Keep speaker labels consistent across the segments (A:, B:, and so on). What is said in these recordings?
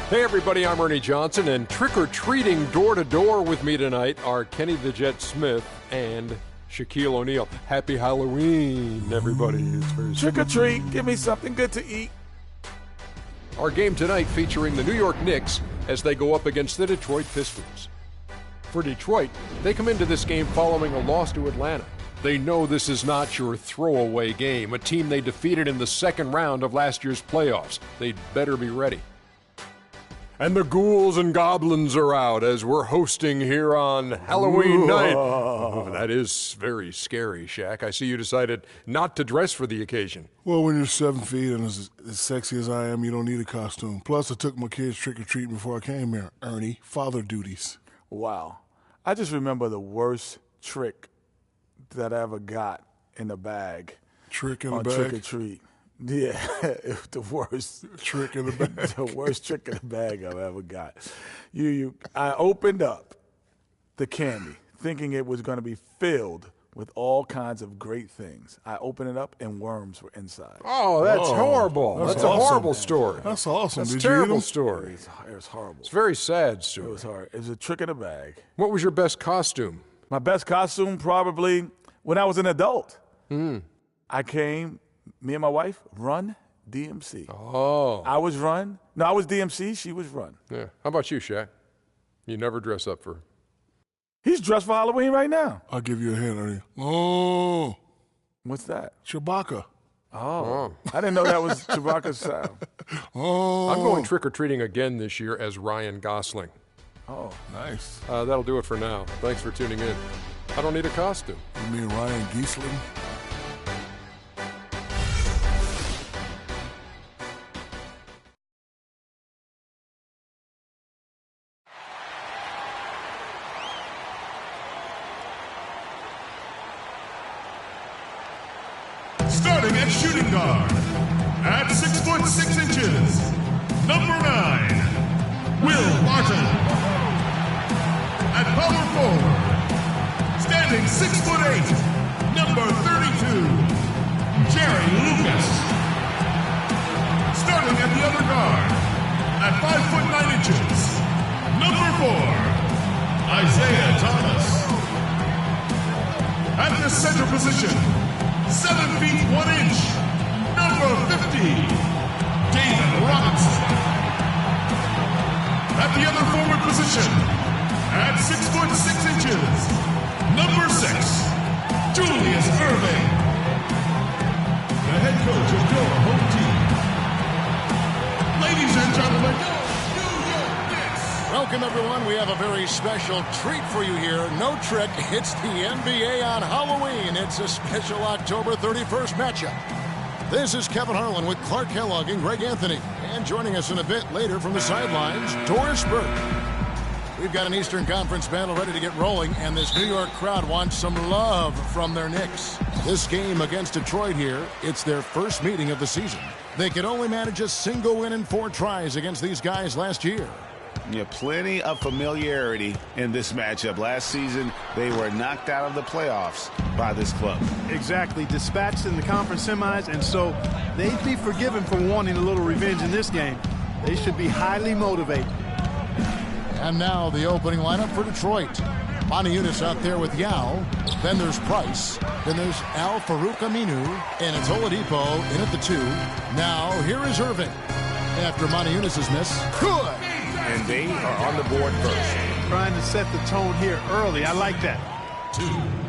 A: Hey everybody, I'm Ernie Johnson, and trick-or-treating door-to-door with me tonight are Kenny the Jet Smith and Shaquille O'Neal. Happy Halloween, everybody. It's very
B: Trick-or-treat, give me something good to eat.
A: Our game tonight featuring the New York Knicks as they go up against the Detroit Pistons. For Detroit, they come into this game following a loss to Atlanta. They know this is not your throwaway game, a team they defeated in the second round of last year's playoffs. They'd better be ready. And the ghouls and goblins are out as we're hosting here on Halloween night. Oh, that is very scary, Shaq. I see you decided not to dress for the occasion.
C: Well, when you're 7 feet and as sexy as I am, you don't need a costume. Plus, I took my kids trick-or-treating before I came here. Ernie, father duties.
B: Wow. I just remember the worst trick that I ever got in the bag.
C: Trick in the bag?
B: Trick-or-treat. Yeah, it was the worst
C: trick in the bag.
B: The worst trick in the bag I've ever got. I opened up the candy thinking it was going to be filled with all kinds of great things. I opened it up and worms were inside.
A: Oh, that's horrible. That's a horrible story.
C: That's awesome.
A: That's a
C: Did
A: terrible
C: you
A: story.
B: It was horrible.
A: It's a very sad story.
B: It was hard. It was a trick in the bag.
A: What was your best costume?
B: My best costume probably when I was an adult. I came, me and my wife, Run DMC.
A: Oh.
B: I was Run. No, I was DMC. She was Run.
A: Yeah. How about you, Shaq? You never dress up for...
B: He's dressed for Halloween right now.
C: I'll give you a hint, Ernie. Oh.
B: What's that?
C: Chewbacca.
B: Oh. I didn't know that was Chewbacca's sound.
C: Oh.
A: I'm going trick-or-treating again this year as Ryan Gosling.
B: Oh.
C: Nice.
A: That'll do it for now. Thanks for tuning in. I don't need a costume.
C: You mean Ryan Giesling?
D: Starting at shooting guard, at 6 foot 6 inches, number 9, Will Barton. At power forward, standing 6 foot 8, number 32, Jerry Lucas. Starting at the other guard, at 5 foot 9 inches, number 4, Isaiah Thomas. At the center position, 7 feet 1 inch, number 50, David Robinson. At the other forward position, at 6 foot 6 inches, number 6, Julius Irving. The head coach of your home team. Ladies and gentlemen, New York Knicks.
E: Welcome, everyone. We have a very special treat for you here. No trick. It's the NBA on Halloween. It's a special October 31st matchup. This is Kevin Harlan with Clark Kellogg and Greg Anthony. And joining us in a bit later from the sidelines, Doris Burke. We've got an Eastern Conference battle ready to get rolling, and this New York crowd wants some love from their Knicks. This game against Detroit here, it's their first meeting of the season. They could only manage a single win in 4 tries against these guys last year.
F: Yeah, plenty of familiarity in this matchup. Last season, they were knocked out of the playoffs by this club.
G: Exactly. Dispatched in the conference semis, and so they'd be forgiven for wanting a little revenge in this game. They should be highly motivated.
E: And now the opening lineup for Detroit. Monty Eunice out there with Yao. Then there's Price. Then there's Al Farouk Aminu. And it's Oladipo in at the 2. Now here is Irving. After Monty Eunice's miss. Good!
F: And they are on the board first.
G: Trying to set the tone here early. I like that.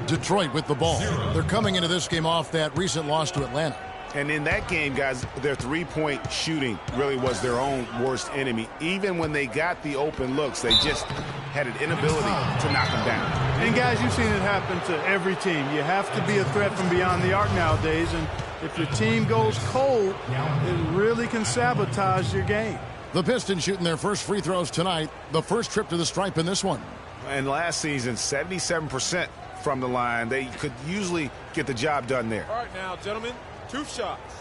E: 2. Detroit with the ball. They're coming into this game off that recent loss to Atlanta.
F: And in that game, guys, their three-point shooting really was their own worst enemy. Even when they got the open looks, they just had an inability to knock them down.
G: And, guys, you've seen it happen to every team. You have to be a threat from beyond the arc nowadays, and if your team goes cold, it really can sabotage your game.
E: The Pistons shooting their first free throws tonight. The first trip to the stripe in this one.
F: And last season, 77% from the line. They could usually get the job done there.
H: All right now, gentlemen, 2 shots.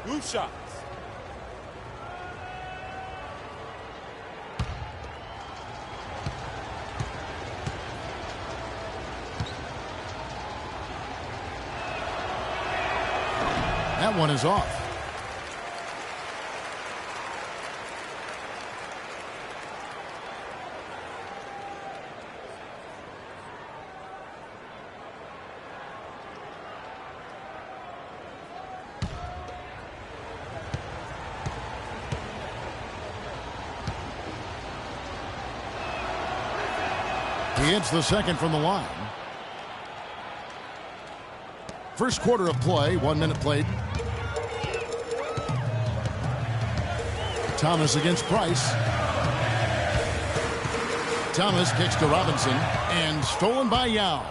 H: 2 shots.
E: That one is off. He hits the second from the line. First quarter of play, 1 minute played. Thomas against Price. Thomas kicks to Robinson and stolen by Yao.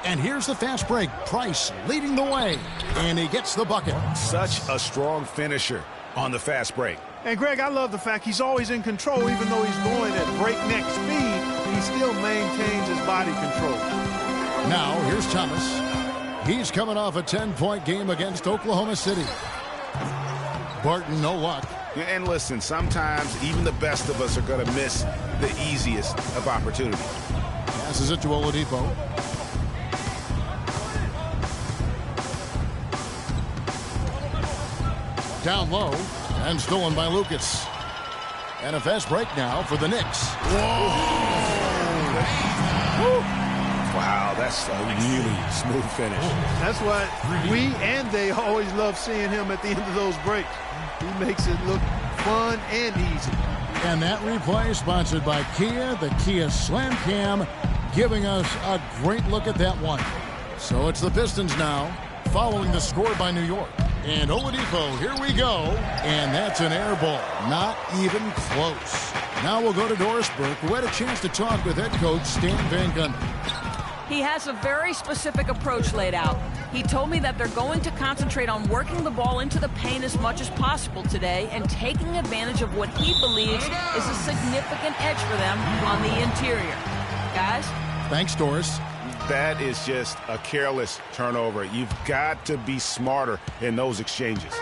E: And here's the fast break. Price leading the way, and he gets the bucket.
F: Such a strong finisher on the fast break.
G: And, Greg, I love the fact he's always in control. Even though he's going at breakneck speed, he still maintains his body control.
E: Now, here's Thomas. He's coming off a 10-point game against Oklahoma City. Barton, no luck.
F: And listen, sometimes even the best of us are going to miss the easiest of opportunities.
E: Passes it to Oladipo. Down low and stolen by Lucas. And a fast break now for the Knicks.
F: Wow, that's a really smooth finish.
G: That's why we and they always love seeing him at the end of those breaks. He makes it look fun and easy.
E: And that replay sponsored by Kia, the Kia Slam Cam, giving us a great look at that one. So it's the Pistons now, following the score by New York. And Oladipo, here we go. And that's an air ball. Not even close. Now we'll go to Doris Burke, who had a chance to talk with head coach Stan Van Gundy.
I: He has a very specific approach laid out. He told me that they're going to concentrate on working the ball into the paint as much as possible today and taking advantage of what he believes is a significant edge for them on the interior. Guys?
E: Thanks, Doris.
F: That is just a careless turnover. You've got to be smarter in those exchanges.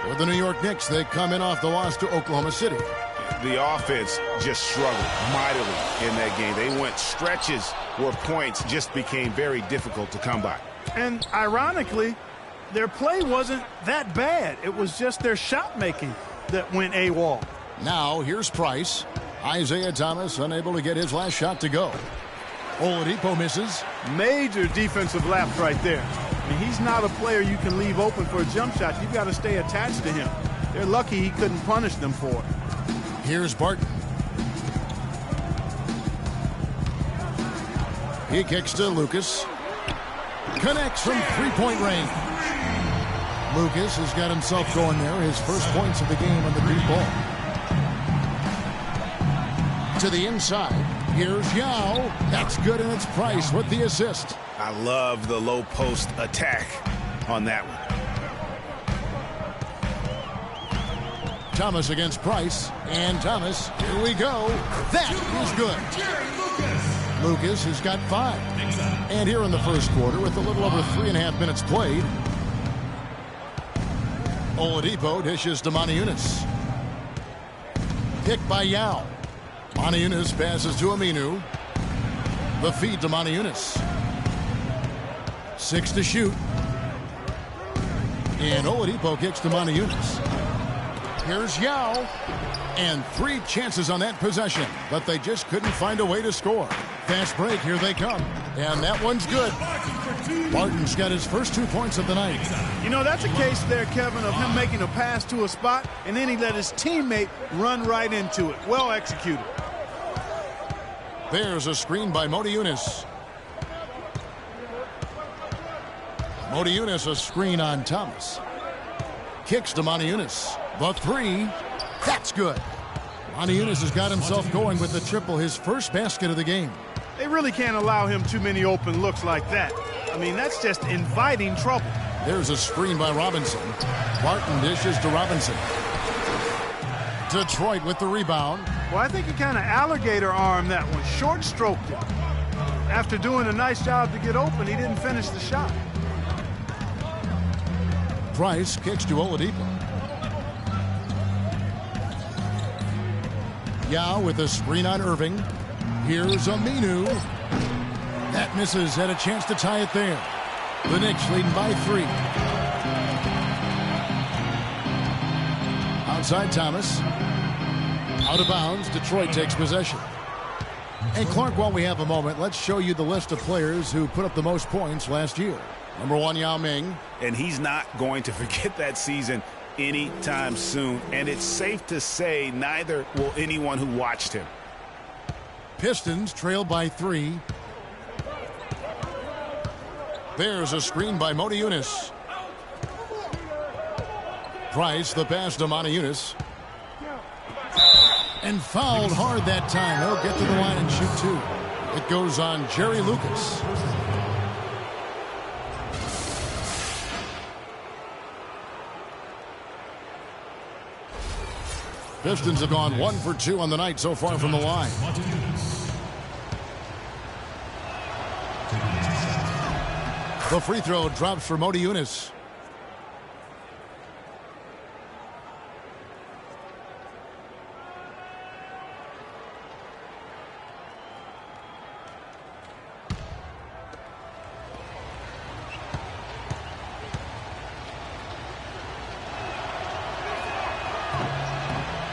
E: For the New York Knicks, they come in off the loss to Oklahoma City.
F: The offense just struggled mightily in that game. They went stretches where points just became very difficult to come by.
G: And ironically, their play wasn't that bad. It was just their shot making that went AWOL.
E: Now here's Price. Isaiah Thomas unable to get his last shot to go. Oladipo misses.
G: Major defensive lapse right there. I mean, he's not a player you can leave open for a jump shot. You've got to stay attached to him. They're lucky he couldn't punish them for it.
E: Here's Barton. He kicks to Lucas. Connects from three-point range. Lucas has got himself going there. His first points of the game on the deep ball. To the inside. Here's Yao. That's good, and it's Price with the assist.
F: I love the low post attack on that one.
E: Thomas against Price. And Thomas, here we go. That is good. Lucas has got 5. And here in the first quarter, with a little over 3.5 minutes played, Oladipo dishes to Moniunas. Picked by Yao. Moniunas passes to Aminu. The feed to Moniunas. 6 to shoot. And Oladipo kicks to Moniunas. Here's Yao. And 3 chances on that possession, but they just couldn't find a way to score. Fast break, here they come. And that one's good. Barton's got his first 2 points of the night.
G: You know, that's a case there, Kevin, of him making a pass to a spot, and then he let his teammate run right into it. Well executed.
E: There's a screen by Moniunas. Moniunas, a screen on Thomas. Kicks to Moniunas. The 3. That's good. Moniunas has got himself going with the triple, his first basket of the game.
G: They really can't allow him too many open looks like that. I mean, that's just inviting trouble.
E: There's a screen by Robinson. Barton dishes to Robinson. Detroit with the rebound.
G: Well, I think he kind of alligator armed that one, short stroked it. After doing a nice job to get open, he didn't finish the shot.
E: Price kicks to Oladipo. Yao with a screen on Irving. Here's Aminu. That misses. Had a chance to tie it there. The Knicks leading by 3. Outside Thomas. Out of bounds. Detroit takes possession. And Clark, while we have a moment, let's show you the list of players who put up the most points last year. Number 1, Yao Ming.
F: And he's not going to forget that season anytime soon. And it's safe to say neither will anyone who watched him.
E: Pistons trail by 3. There's a screen by Motiejunas. Price, the pass to Motiejunas. And fouled hard that time. He'll get to the line and shoot 2. It goes on Jerry Lucas. Pistons have gone 1 for 2 on the night so far from the line. The free throw drops for Motiejunas.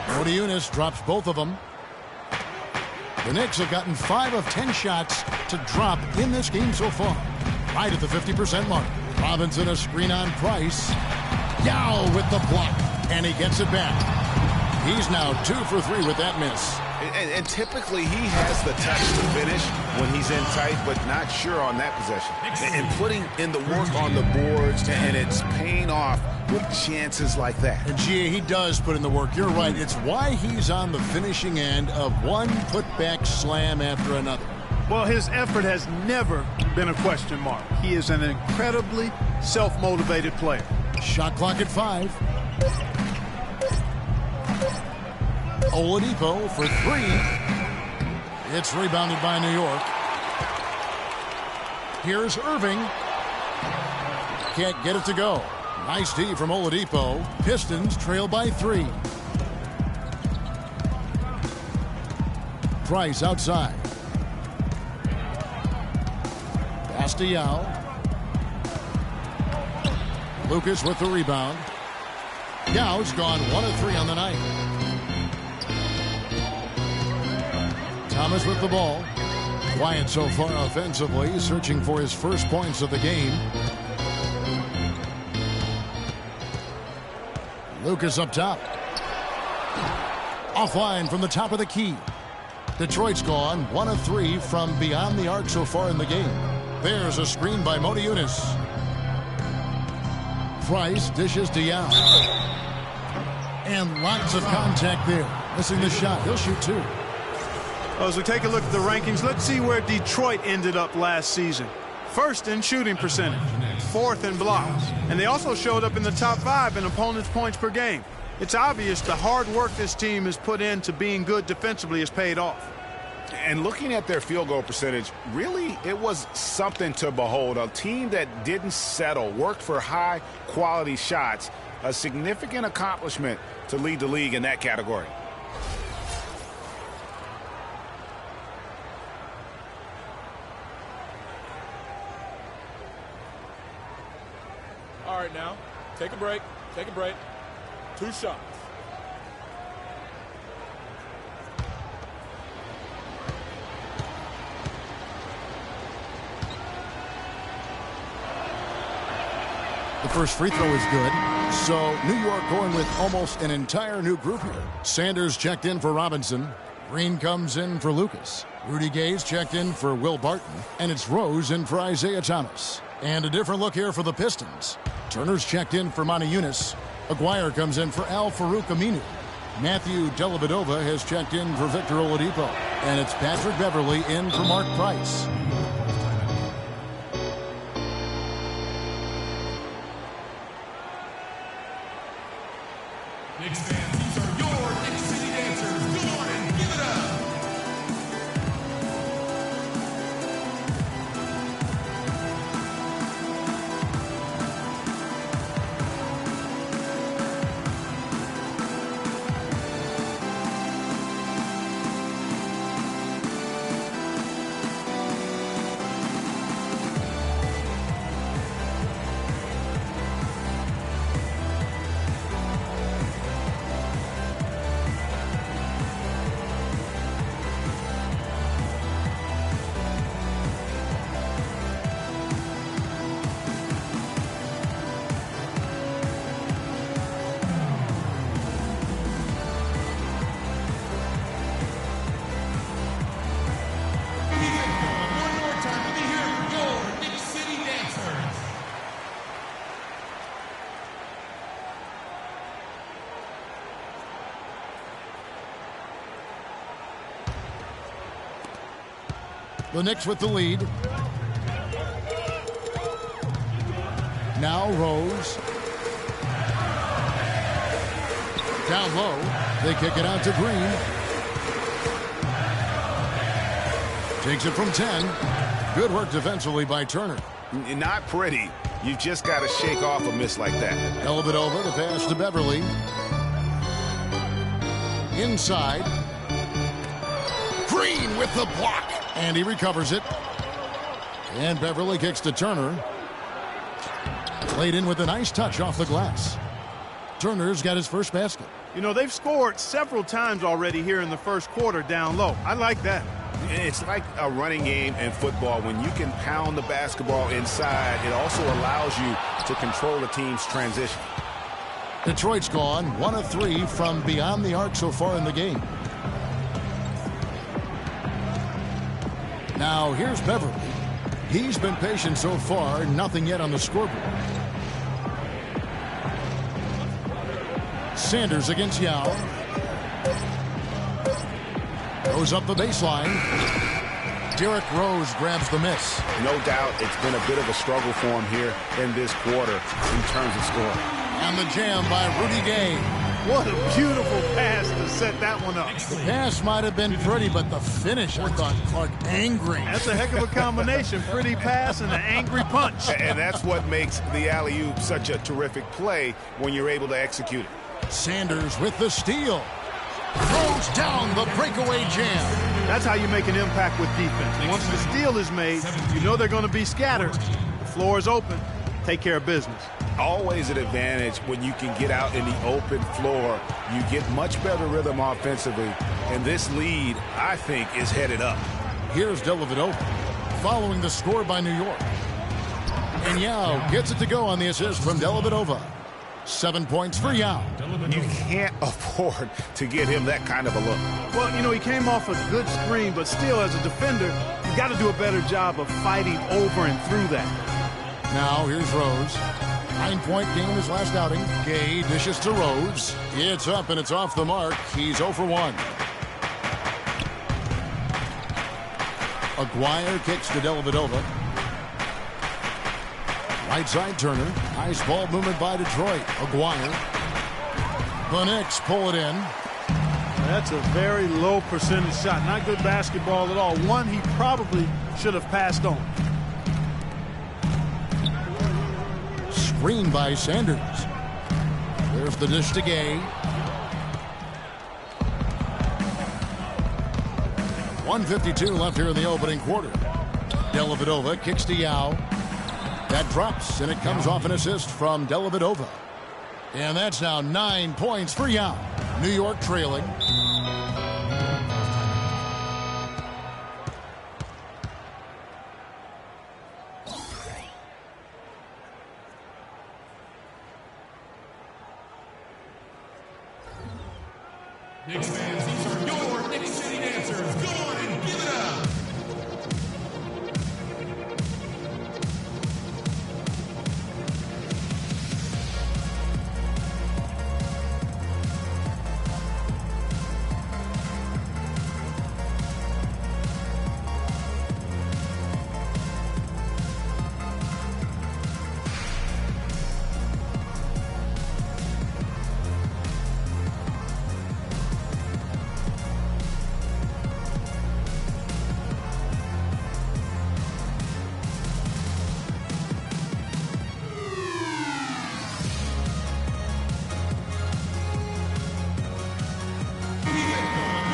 E: Motiejunas drops both of them. The Knicks have gotten 5 of 10 shots to drop in this game so far. Right at the 50% mark. Robinson a screen on Price. Yao with the block. And he gets it back. He's now 2 for 3 with that miss.
F: And typically he has the touch to finish when he's in tight, but not sure on that possession. And putting in the work on the boards, and it's paying off with chances like that.
E: And Gia, he does put in the work. You're right. It's why he's on the finishing end of one putback slam after another.
G: Well, his effort has never been a question mark. He is an incredibly self-motivated player.
E: Shot clock at 5. Oladipo for 3. It's rebounded by New York. Here's Irving. Can't get it to go. Nice D from Oladipo. Pistons trail by 3. Price outside. Pass to Yao. Lucas with the rebound. Yao's gone 1 of 3 on the night. Thomas with the ball. Quiet so far offensively, searching for his first points of the game. Lucas up top. Offline from the top of the key. Detroit's gone 1 of 3 from beyond the arc so far in the game. There's a screen by Motiejunas. Price dishes to Yao. And lots of contact there. Missing the shot. He'll shoot 2.
G: Well, as we take a look at the rankings, let's see where Detroit ended up last season. First in shooting percentage, 4th in blocks, and they also showed up in the top 5 in opponents' points per game. It's obvious the hard work this team has put into being good defensively has paid off.
F: And looking at their field goal percentage, really it was something to behold. A team that didn't settle, worked for high quality shots, a significant accomplishment to lead the league in that category.
H: All right, now, take a break. Take a break. 2 shots.
E: The first free throw is good. So New York going with almost an entire new group here. Sanders checked in for Robinson. Green comes in for Lucas. Rudy Gay's checked in for Will Barton. And it's Rose in for Isaiah Thomas. And a different look here for the Pistons. Turner's checked in for Motiejunas. Aguirre comes in for Al-Farouq Aminu. Matthew Dellavedova has checked in for Victor Oladipo. And it's Patrick Beverly in for Mark Price.
D: Knicks fans, these are your Knicks City Dancers. Good morning, give it up.
E: The Knicks with the lead. Now Rose. Down low. They kick it out to Green. Takes it from 10. Good work defensively by Turner.
F: Not pretty. You've just got to shake off a miss like that.
E: Dellavedova, the pass to Beverly. Inside. Green with the block. And he recovers it. And Beverly kicks to Turner. Played in with a nice touch off the glass. Turner's got his first basket.
G: You know, they've scored several times already here in the first quarter down low. I like that.
F: It's like a running game in football. When you can pound the basketball inside, it also allows you to control the team's transition.
E: Detroit's gone 1 of 3 from beyond the arc so far in the game. Now here's Beverly. He's been patient so far, nothing yet on the scoreboard. Sanders against Yao. Goes up the baseline. Derrick Rose grabs the miss.
F: No doubt it's been a bit of a struggle for him here in this quarter in terms of scoring.
E: And the jam by Rudy Gay.
G: What a beautiful pass to set that one up.
E: The pass might have been pretty, but the finish, I thought, Clark, angry.
G: That's a heck of a combination. Pretty pass and an angry punch.
F: And that's what makes the alley-oop such a terrific play when you're able to execute it.
E: Sanders with the steal. Throws down the breakaway jam.
G: That's how you make an impact with defense. Once the steal is made, you know they're going to be scattered. The floor is open. Take care of business.
F: Always an advantage when you can get out in the open floor. You get much better rhythm offensively. And this lead, I think, is headed up.
E: Here's Dellavedova following the score by New York. And Yao gets it to go on the assist from Dellavedova. 7 points for Yao.
F: You can't afford to get him that kind of a look.
G: Well, you know, he came off a good screen, but still, as a defender, you got to do a better job of fighting over and through that.
E: Now, here's Rose. 9-point game his last outing. Gay dishes to Rose. It's up and it's off the mark. He's 0 for 1. Aguirre kicks to Dellavedova. Right side Turner. Nice ball movement by Detroit. Aguirre. The Knicks pull it in.
G: That's a very low percentage shot. Not good basketball at all. One he probably should have passed on.
E: Screen by Sanders. There's the dish to Gay. 1:52 left here in the opening quarter. Dellavedova kicks to Yao. That drops, and it comes off an assist from Dellavedova. And that's now 9 points for Yao. New York trailing.
D: Knicks fans, these are your Knicks City dancers. Go on and give it up.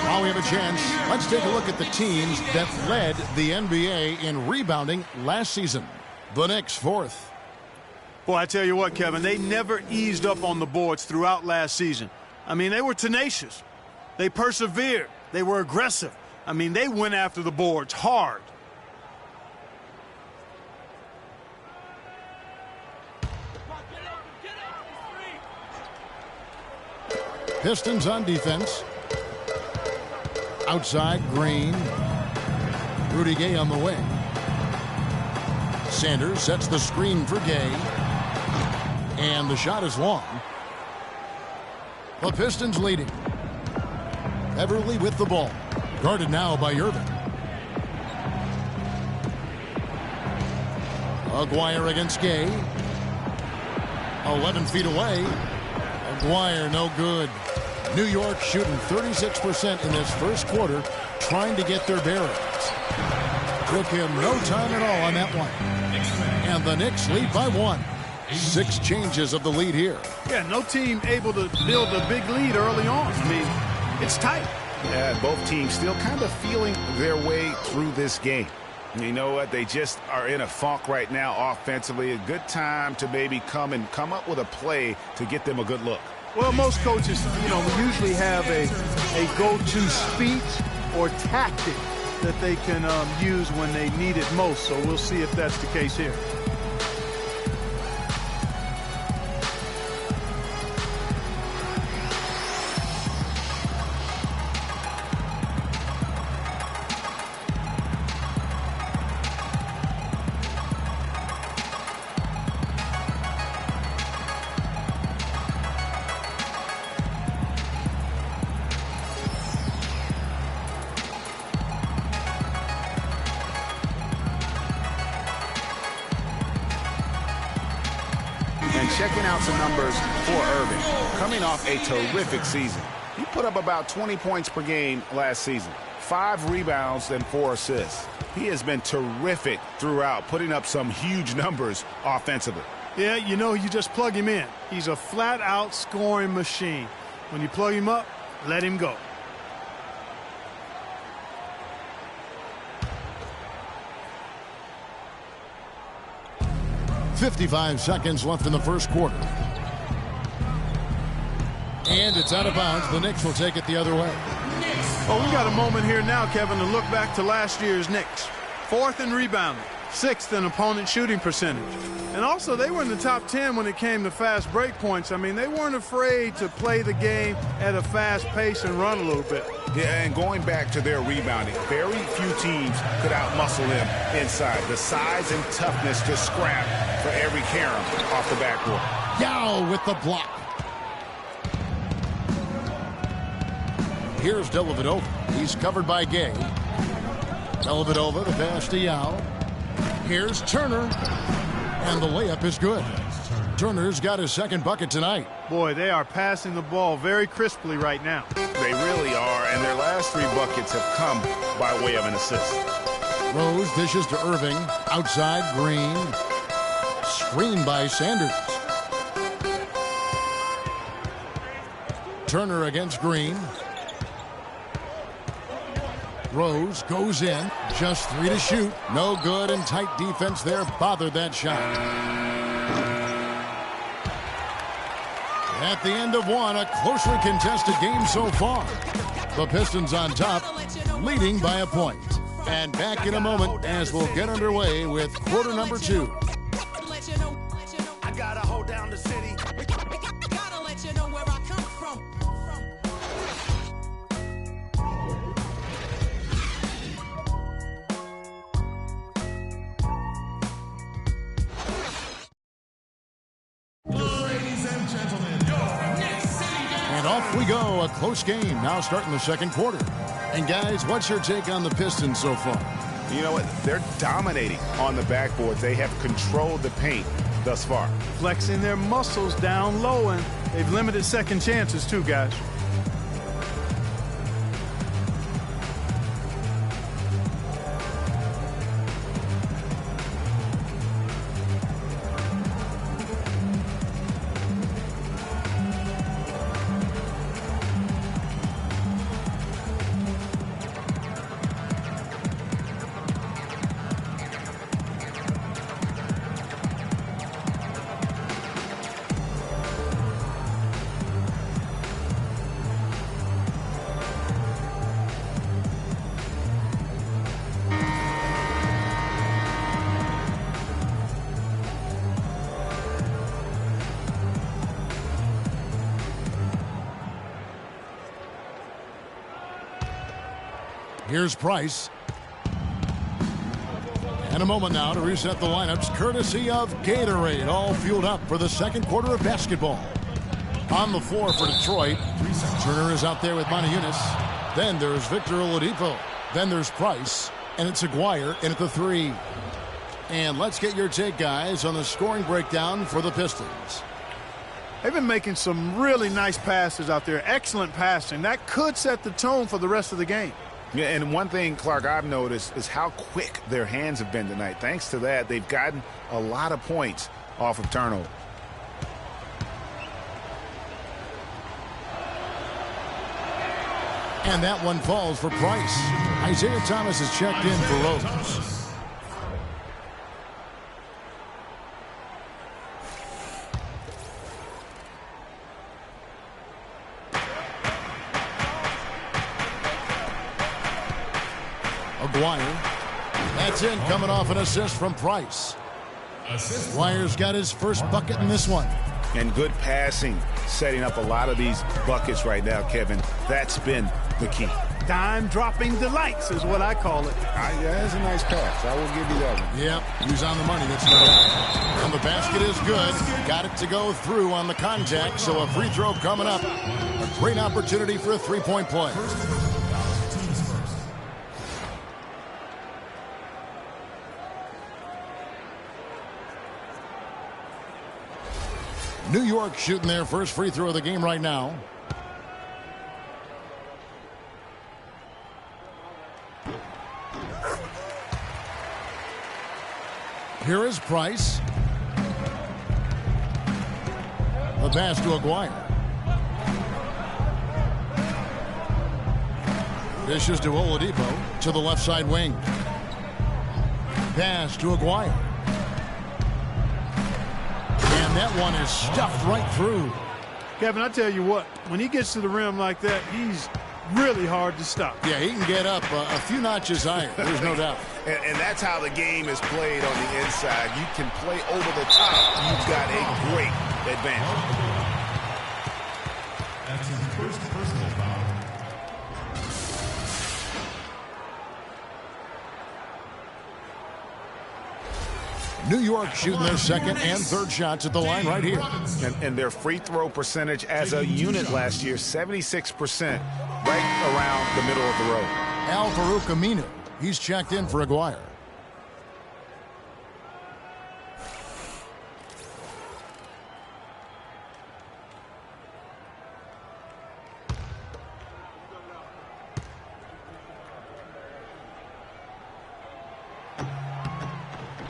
E: Now we have a chance. Let's take a look at the teams that led the NBA in rebounding last season. The Knicks, 4th.
G: Boy, I tell you what, Kevin, they never eased up on the boards throughout last season. I mean, they were tenacious. They persevered. They were aggressive. I mean, they went after the boards hard.
E: Pistons on defense. Outside, Green. Rudy Gay on the wing. Sanders sets the screen for Gay. And the shot is long. The Pistons leading. Beverly with the ball. Guarded now by Irving. Aguirre against Gay. 11 feet away. Aguirre no good. New York shooting 36% in this first quarter, trying to get their bearings. Took him no time at all on that one. And the Knicks lead by 1. 6 changes of the lead here.
G: Yeah, no team able to build a big lead early on. I mean, it's tight.
F: Yeah, both teams still kind of feeling their way through this game. You know what? They just are in a funk right now offensively. A good time to maybe come up with a play to get them a good look.
G: Well, most coaches, we usually have a go-to speech or tactic that they can use when they need it most. So we'll see if that's the case here.
F: Checking out some numbers for Irving. Coming off a terrific season. He put up about 20 points per game last season. 5 rebounds and 4 assists. He has been terrific throughout, putting up some huge numbers offensively.
G: Yeah, you just plug him in. He's a flat-out scoring machine. When you plug him up, let him go.
E: .55 seconds left in the first quarter. And it's out of bounds. The Knicks will take it the other way.
G: Oh, we got a moment here now, Kevin, to look back to last year's Knicks. 4th in rebounding, 6th in opponent shooting percentage. And also, they were in the top 10 when it came to fast break points. I mean, they weren't afraid to play the game at a fast pace and run a little bit.
F: Yeah, and going back to their rebounding, very few teams could outmuscle them inside. The size and toughness to scrap for every carom off the backboard.
E: Yao with the block. Here's Dellavedova. He's covered by Gay. Dellavedova, the pass to Yao. Here's Turner. And the layup is good. Turner's got his second bucket tonight.
G: Boy, they are passing the ball very crisply right now.
F: They really are, and their last 3 buckets have come by way of an assist.
E: Rose dishes to Irving. Outside, Green. Screened by Sanders. Turner against Green. Rose goes in. Just 3 to shoot. No good, and tight defense there bothered that shot. At the end of one, a closely contested game so far. The Pistons on top, leading by a point. And back in a moment as we'll get underway with quarter number 2.
J: I gotta hold down the city. Gotta let you know where I come from.
E: And off we go, a close game now starting the second quarter. And guys, what's your take on the Pistons so far?
F: You know what? They're dominating on the backboards. They have controlled the paint thus far.
G: Flexing their muscles down low, and they've limited second chances too, guys.
E: Here's Price. And a moment now to reset the lineups courtesy of Gatorade, all fueled up for the second quarter of basketball. On the floor for Detroit, Turner is out there with Manajunas. Then there's Victor Oladipo. Then there's Price. And it's Aguirre in at the 3. And let's get your take, guys, on the scoring breakdown for the Pistons.
G: They've been making some really nice passes out there. Excellent passing. That could set the tone for the rest of the game.
F: Yeah, and one thing, Clark, I've noticed is how quick their hands have been tonight. Thanks to that, they've gotten a lot of points off of turnover.
E: And that one falls for Price. Isaiah Thomas is checked in for Rose. Aguirre. That's in, coming off an assist from Price. Aguirre's got his first bucket in this one.
F: And good passing, setting up a lot of these buckets right now, Kevin. That's been the key.
G: Dime-dropping delights is what I call it.
F: Yeah, that's a nice pass. I will give you that one.
E: Yep, he's on the money. That's no doubt. And the basket is good. Got it to go through on the contact, so a free throw coming up. A great opportunity for a three-point play. New York shooting their first free throw of the game right now. Here is Price. The pass to Aguirre. Dishes to Oladipo to the left side wing. Pass to Aguirre. And that one is stuffed right through.
G: Kevin, I tell you what, when he gets to the rim like that, he's really hard to stop.
E: Yeah, he can get up a few notches higher. There's no doubt.
F: And that's how the game is played on the inside. You can play over the top. You've got a great advantage.
D: That's his first personal foul.
E: New York shooting their second and third shots at the line right here.
F: And their free throw percentage as a unit last year, 76%, right around the middle of the road.
E: Al-Farouq Aminu, he's checked in for Aguirre.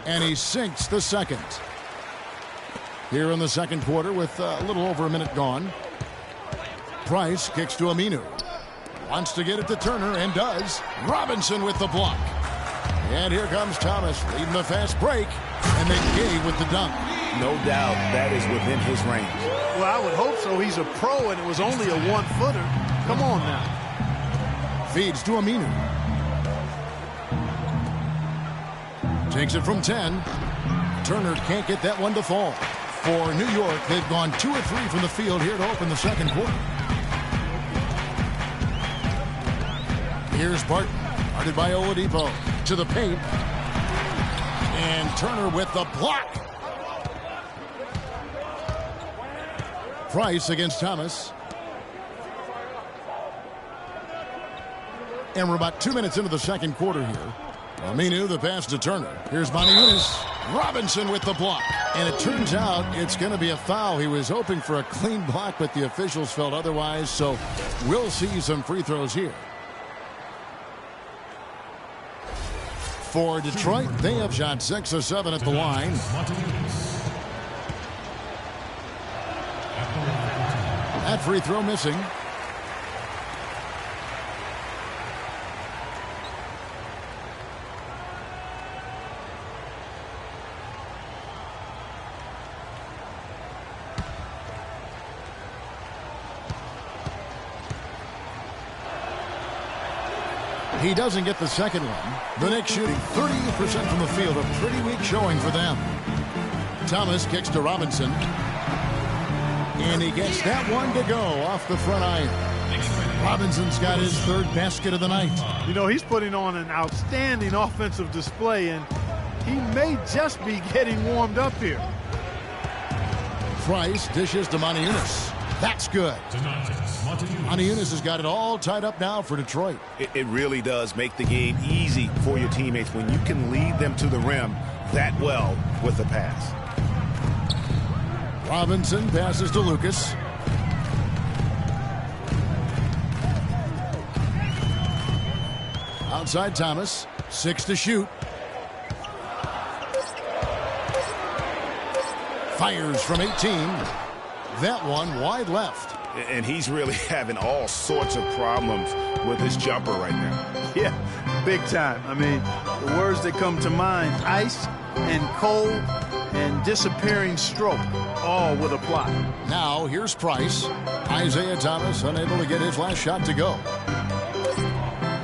E: And he sinks the second. Here in the second quarter with a little over a minute gone. Price kicks to Aminu. Wants to get it to Turner and does. Robinson with the block. And here comes Thomas leading the fast break. And McGee with the dunk.
F: No doubt that is within his range.
G: Well, I would hope so. He's a pro and it was only a one-footer. Come on now.
E: Feeds to Aminu. Takes it from 10. Turner can't get that one to fall. For New York, they've gone 2 of 3 from the field here to open the second quarter. Here's Barton. Guarded by Oladipo. To the paint. And Turner with the block. Price against Thomas. And we're about 2 minutes into the second quarter here. Aminu, the pass to Turner. Here's Moniunas. Robinson with the block. And it turns out it's going to be a foul. He was hoping for a clean block, but the officials felt otherwise. So we'll see some free throws here. For Detroit, they have shot 6 of 7 at the line. That free throw missing. He doesn't get the second one. The Knicks shooting 38% from the field. A pretty weak showing for them. Thomas kicks to Robinson. And he gets that one to go off the front iron. Robinson's got his third basket of the night.
G: You know, he's putting on an outstanding offensive display, and he may just be getting warmed up here.
E: Price dishes to Moniunas. That's good. Moniunas has got it all tied up now for Detroit.
F: It really does make the game easy for your teammates when you can lead them to the rim that well with the pass.
E: Robinson passes to Lucas. Outside Thomas. 6 to shoot. Fires from 18. That one wide left.
F: And he's really having all sorts of problems with his jumper right now.
G: Yeah, big time. I mean, the words that come to mind, ice and cold and disappearing stroke, all would apply.
E: Now here's Price. Isaiah Thomas unable to get his last shot to go.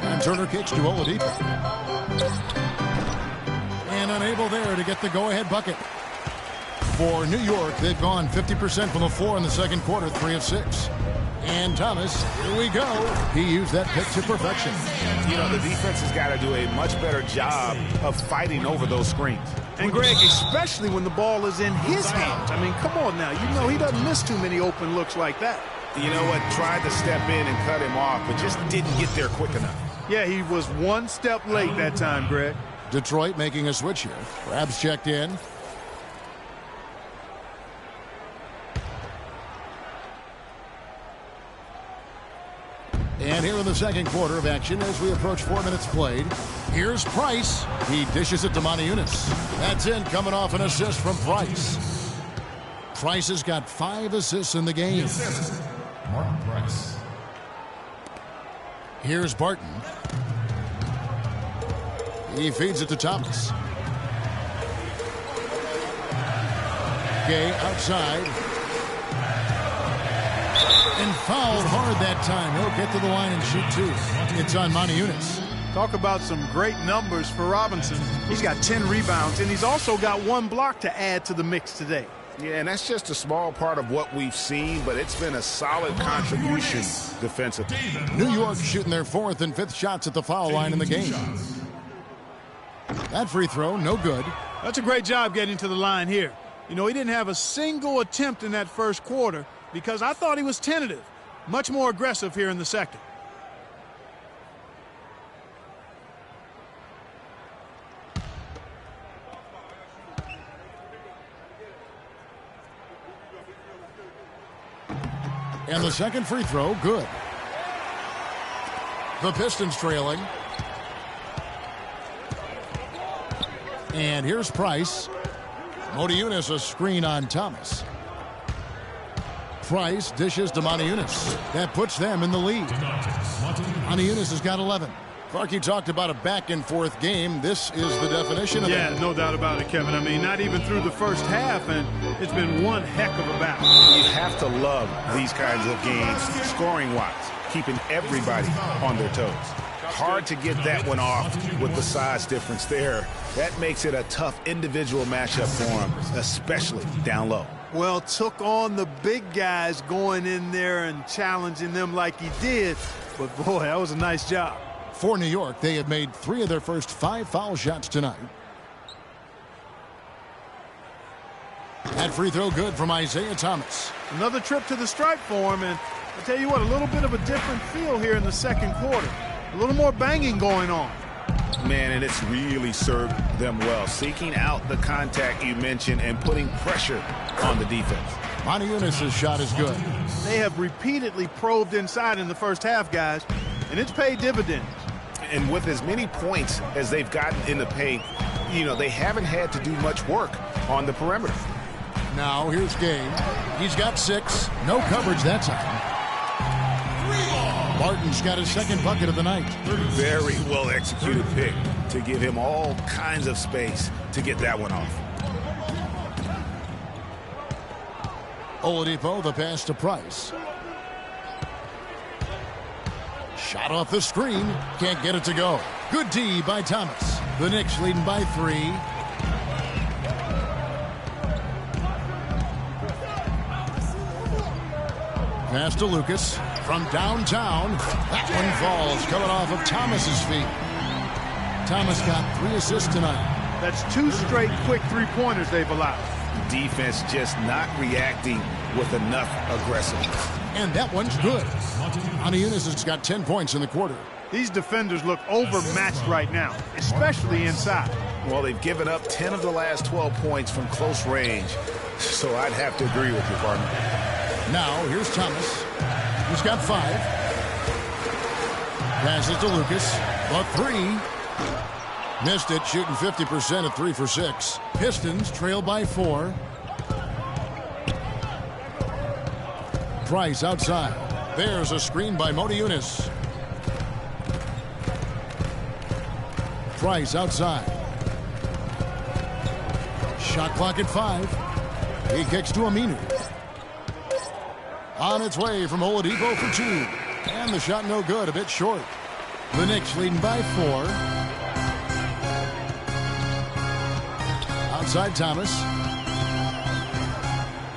E: And Turner kicks to Oladipo. And unable there to get the go-ahead bucket. For New York, they've gone 50% from the floor in the second quarter, 3 of 6. And Thomas, here we go. He used that pick to perfection.
F: You know, the defense has got to do a much better job of fighting over those screens.
G: And Greg, especially when the ball is in his hands. I mean, come on now. You know he doesn't miss too many open looks like that.
F: You know what? Tried to step in and cut him off, but just didn't get there quick enough.
G: Yeah, he was one step late that time, Greg.
E: Detroit making a switch here. Rabs checked in. And here in the second quarter of action as we approach 4 minutes played. Here's Price. He dishes it to Motiejunas. That's in, coming off an assist from Price. Price has got 5 assists in the game.
D: Martin Price.
E: Here's Barton. He feeds it to Thomas. Gay outside. And fouled hard that time. He'll get to the line and shoot 2. It's on Motiejunas.
G: Talk about some great numbers for Robinson. He's got 10 rebounds, and he's also got 1 block to add to the mix today.
F: Yeah, and that's just a small part of what we've seen, but it's been a solid contribution defensively.
E: New York shooting their 4th and 5th shots at the foul line in the game. That free throw, no good.
G: That's a great job getting to the line here. You know, he didn't have a single attempt in that first quarter because I thought he was tentative. Much more aggressive here in the second.
E: And the second free throw, good. The Pistons trailing. And here's Price. Motiejunas a screen on Thomas. Price dishes to Motiejunas. That puts them in the lead. Motiejunas has got 11. Clarkie talked about a back-and-forth game. This is the definition of that.
G: Yeah, no doubt about it, Kevin. I mean, not even through the first half, and it's been one heck of a battle.
F: You have to love these kinds of games, scoring-wise, keeping everybody on their toes. Hard to get that one off with the size difference there. That makes it a tough individual matchup for him, especially down low.
G: Well, took on the big guys going in there and challenging them like he did. But, boy, that was a nice job.
E: For New York, they have made 3 of their first 5 foul shots tonight. That free throw good from Isaiah Thomas.
G: Another trip to the stripe for him, and I'll tell you what, a little bit of a different feel here in the second quarter. A little more banging going on.
F: Man, and it's really served them well. Seeking out the contact you mentioned and putting pressure on the defense.
E: Motiejunas' shot is good.
G: They have repeatedly probed inside in the first half, guys, and it's paid dividends.
F: And with as many points as they've gotten in the paint, you know, they haven't had to do much work on the perimeter.
E: Now here's Gay. He's got 6. No coverage that time. Barton's got his second bucket of the night.
F: Very well executed pick to give him all kinds of space to get that one off.
E: Oladipo, the pass to Price. Shot off the screen. Can't get it to go. Good D by Thomas. The Knicks leading by 3. Pass to Lucas from downtown. That one falls coming off of Thomas's feet. Thomas got 3 assists tonight.
G: That's 2 straight quick 3-pointers they've allowed.
F: Defense just not reacting with enough aggressiveness.
E: And that one's good. Motiejunas has got 10 points in the quarter.
G: These defenders look overmatched right now, especially inside.
F: Well, they've given up 10 of the last 12 points from close range. So I'd have to agree with you, partner.
E: Now, here's Thomas. He's got 5. Passes to Lucas. The 3. Missed it, shooting 50% at 3 for 6. Pistons trail by 4. Price outside. There's a screen by Motiejunas. Price outside. Shot clock at 5. He kicks to Aminu. On its way from Oladipo for 2. And the shot no good, a bit short. The Knicks leading by 4. Outside Thomas.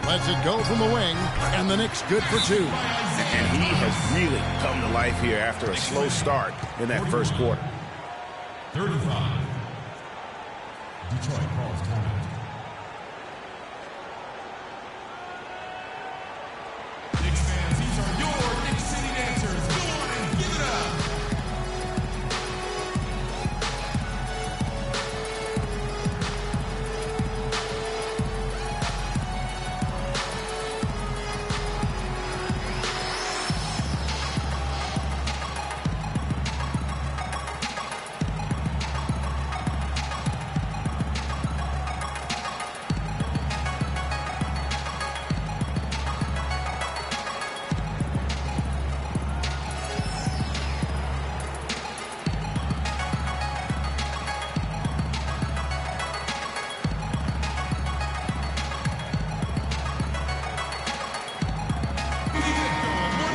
E: Lets it go from the wing. And the Knicks good for 2.
F: And he has really come to life here after a slow start in that first quarter.
D: 35. Detroit calls timeout. Knicks fans, these are your Knicks City dancers. Go on and give it up.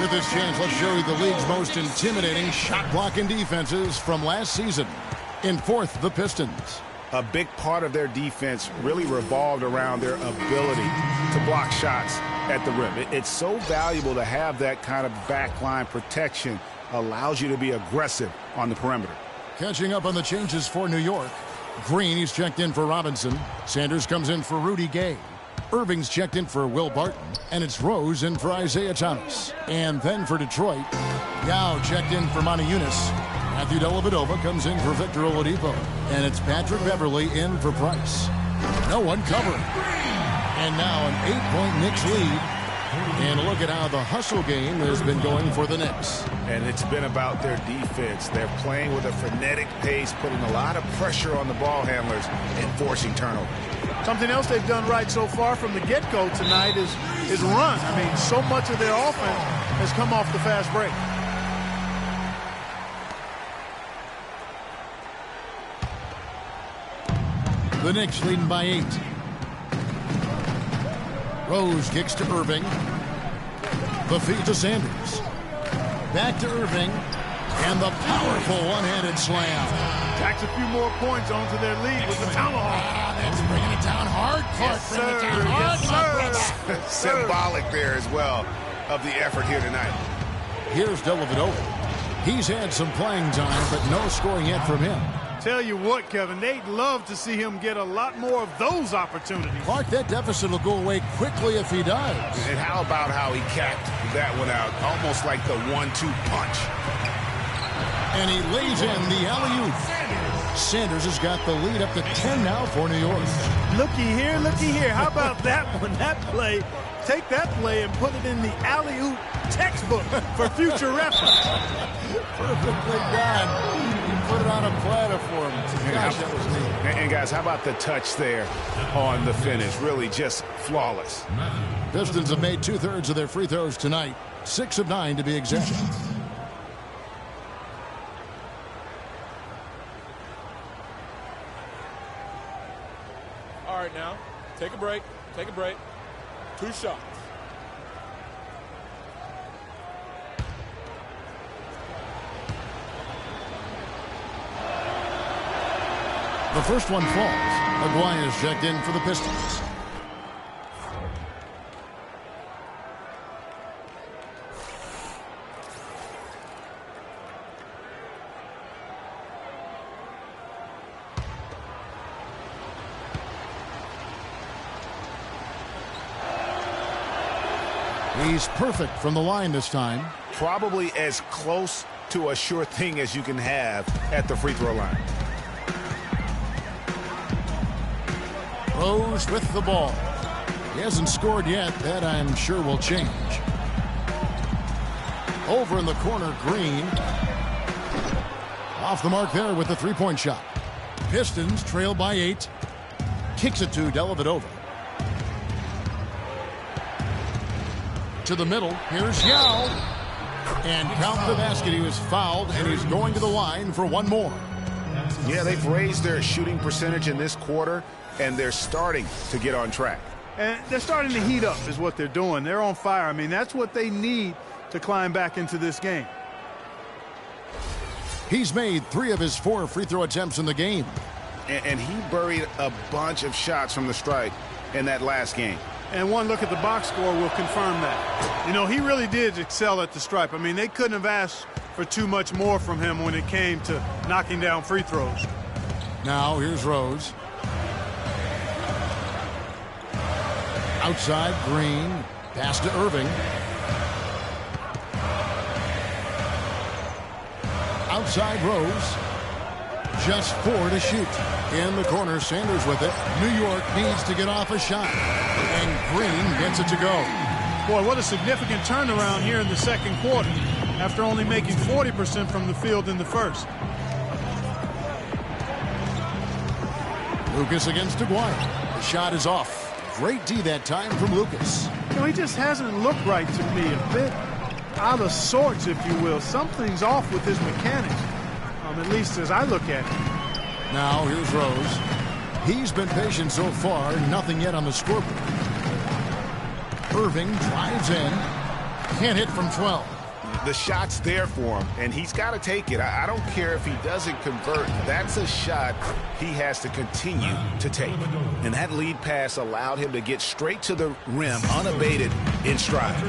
E: With this chance, let's show you the league's most intimidating shot-blocking defenses from last season. In 4th, the Pistons.
F: A big part of their defense really revolved around their ability to block shots at the rim. It's so valuable to have that kind of backline protection. Allows you to be aggressive on the perimeter.
E: Catching up on the changes for New York. Green, he's checked in for Robinson. Sanders comes in for Rudy Gay. Irving's checked in for Will Barton. And it's Rose in for Isaiah Thomas. And then for Detroit, Yao checked in for Motiejunas. Matthew Dellavedova comes in for Victor Oladipo. And it's Patrick Beverley in for Price. No one covering. And now an 8-point Knicks lead. And look at how the hustle game has been going for the Knicks.
F: And it's been about their defense. They're playing with a frenetic pace, putting a lot of pressure on the ball handlers and forcing turnovers.
G: Something else they've done right so far from the get-go tonight is run. I mean, so much of their offense has come off the fast break.
E: The Knicks leading by 8. Rose kicks to Irving. The feed to Sanders. Back to Irving. And the powerful one-handed slam.
G: Tacks a few more points onto their lead with the tomahawk.
E: That's bringing it down hard, Clark.
G: Yes,
E: Bring it down hard,
G: yes,
F: Symbolic there as well of the effort here tonight.
E: Here's Dellavedova. He's had some playing time, but no scoring yet from him.
G: Tell you what, Kevin, they'd love to see him get a lot more of those opportunities.
E: Clark, that deficit will go away quickly if he does.
F: And how about how he capped that one out, almost like the 1-2 punch.
E: And he lays in the alley-oop. Sanders has got the lead up to 10 now for New York.
G: Looky here, looky here. How about that one, that play? Take that play and put it in the alley-oop textbook for future reference.
E: Perfectly done. You put it on a platter for him. Gosh, that was neat.
F: And guys, how about the touch there on the finish? Really just flawless.
E: Pistons have made 2/3 of their free throws tonight. 6 of 9 to be exact.
H: All right, now, take a break. Take a break. 2 shots.
E: The first one falls. Aguirre is checked in for the Pistons. He's perfect from the line this time.
F: Probably as close to a sure thing as you can have at the free throw line.
E: Rose with the ball. He hasn't scored yet. That I'm sure will change. Over in the corner, Green. Off the mark there with the three-point shot. Pistons trail by 8. Kicks it to Dellavedova. To the middle. Here's Yao. And count the basket. He was fouled, and he's going to the line for one more.
F: Yeah, they've raised their shooting percentage in this quarter, and they're starting to get on track.
G: And they're starting to heat up is what they're doing. They're on fire. I mean, that's what they need to climb back into this game.
E: He's made 3 of his 4 free throw attempts in the game.
F: And he buried a bunch of shots from the stripe in that last game.
G: And one look at the box score will confirm that. You know, he really did excel at the stripe. I mean, they couldn't have asked for too much more from him when it came to knocking down free throws.
E: Now, here's Rose. Outside, Green. Pass to Irving. Outside, Rose. Just 4 to shoot. In the corner, Sanders with it. New York needs to get off a shot. And Green gets it to go.
G: Boy, what a significant turnaround here in the second quarter after only making 40% from the field in the first.
E: Lucas against Aguirre. The shot is off. Great D that time from Lucas.
G: You know, he just hasn't looked right to me. A bit out of sorts, if you will. Something's off with his mechanics, at least as I look at it.
E: Now, here's Rose. He's been patient so far. Nothing yet on the scoreboard. Irving drives in. Can't hit from 12.
F: The shot's there for him, and he's got to take it. I don't care if he doesn't convert. That's a shot he has to continue to take. And that lead pass allowed him to get straight to the rim, unabated in stride.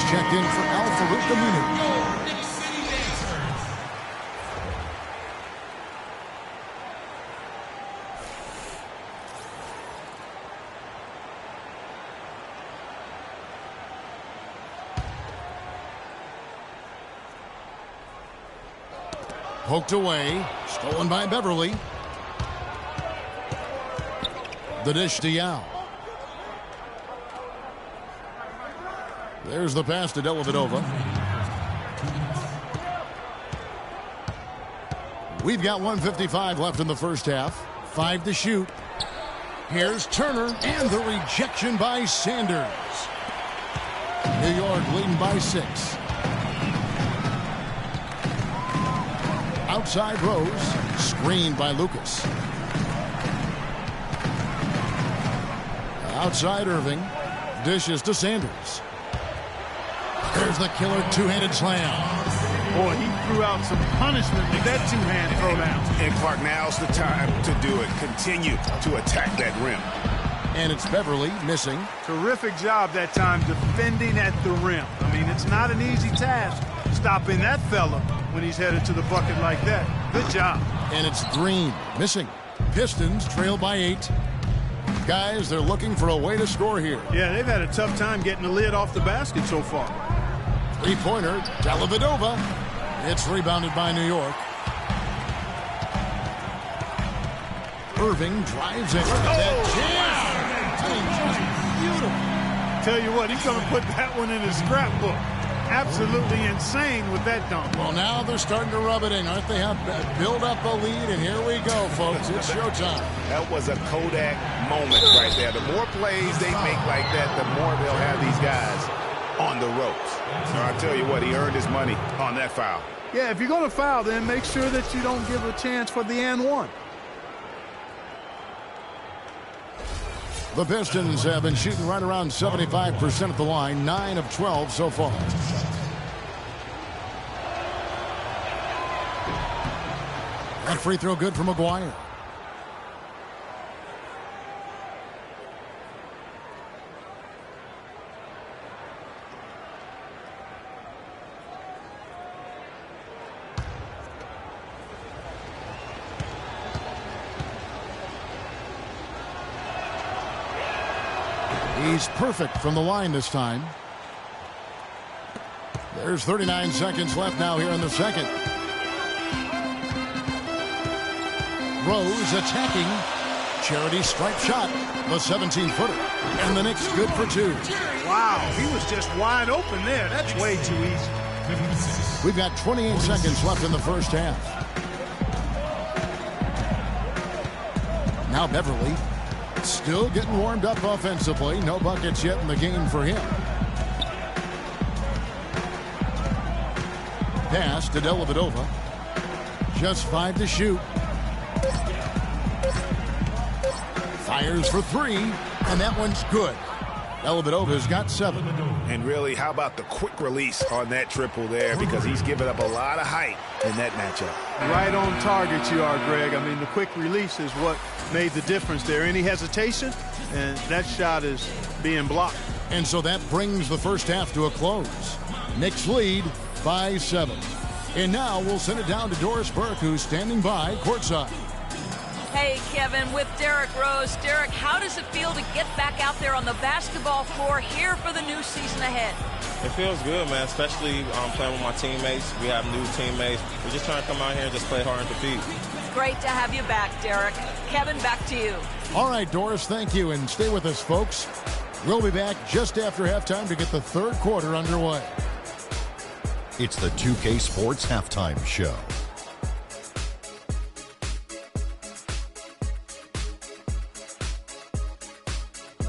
E: Checked in for Al-Farouq Aminu. Poked away, stolen by Beverly. The dish to Yao. There's the pass to Dellavedova. We've got 1:55 left in the first half. 5 to shoot. Here's Turner and the rejection by Sanders. New York leading by 6. Outside Rose. Screened by Lucas. Outside Irving. Dishes to Sanders. There's the killer two-handed slam.
G: Boy, he threw out some punishment with that two-hand throwdown.
F: And Clark, now's the time to do it. Continue to attack that rim.
E: And it's Beverly missing.
G: Terrific job that time defending at the rim. I mean, it's not an easy task stopping that fella when he's headed to the bucket like that. Good job.
E: And it's Green missing. Pistons trail by 8. Guys, they're looking for a way to score here.
G: Yeah, they've had a tough time getting the lid off the basket so far.
E: Three-pointer, Dellavedova. It's rebounded by New York. Irving drives it.
G: Beautiful. Tell you what, he's going to put that one in his scrapbook. absolutely insane with that dunk.
E: Well, now they're starting to rub it in, aren't they? Build up a lead, and here we go, folks. It's showtime.
F: That was a Kodak moment right there. The more plays they make like that, the more they'll have these guys on the ropes. So I tell you what, he earned his money on that foul.
G: Yeah, if you're going to foul, then make sure that you don't give a chance for the and one.
E: The Pistons have been shooting right around 75% at the line, 9 of 12 so far. That free throw good for McGuire. He's perfect from the line this time. There's 39 seconds left now here in the second. Rose attacking. Charity stripe shot. The 17-footer. And the Knicks good for 2.
G: Wow, he was just wide open there. That's way too easy.
E: We've got 28 seconds left in the first half. Now Beverly. Still getting warmed up offensively. No buckets yet in the game for him. Pass to Dellavedova. Just 5 to shoot. Fires for 3, and that one's good. Dellavedova's got 7.
F: And really, how about the quick release on that triple there? Because he's given up a lot of height in that matchup.
G: Right on target you are, Greg. I mean, the quick release is what made the difference there. Any hesitation, and that shot is being blocked.
E: And so that brings the first half to a close. Knicks lead by 7. And now we'll send it down to Doris Burke, who's standing by courtside.
I: Hey, Kevin, with Derrick Rose. Derrick, how does it feel to get back out there on the basketball floor here for the new season ahead?
H: It feels good, man, especially playing with my teammates. We have new teammates. We're just trying to come out here and just play hard and compete.
I: Great to have you back, Derrick. Kevin, back to you.
E: All right, Doris, thank you, and stay with us, folks. We'll be back just after halftime to get the third quarter underway.
K: It's the 2K Sports Halftime Show.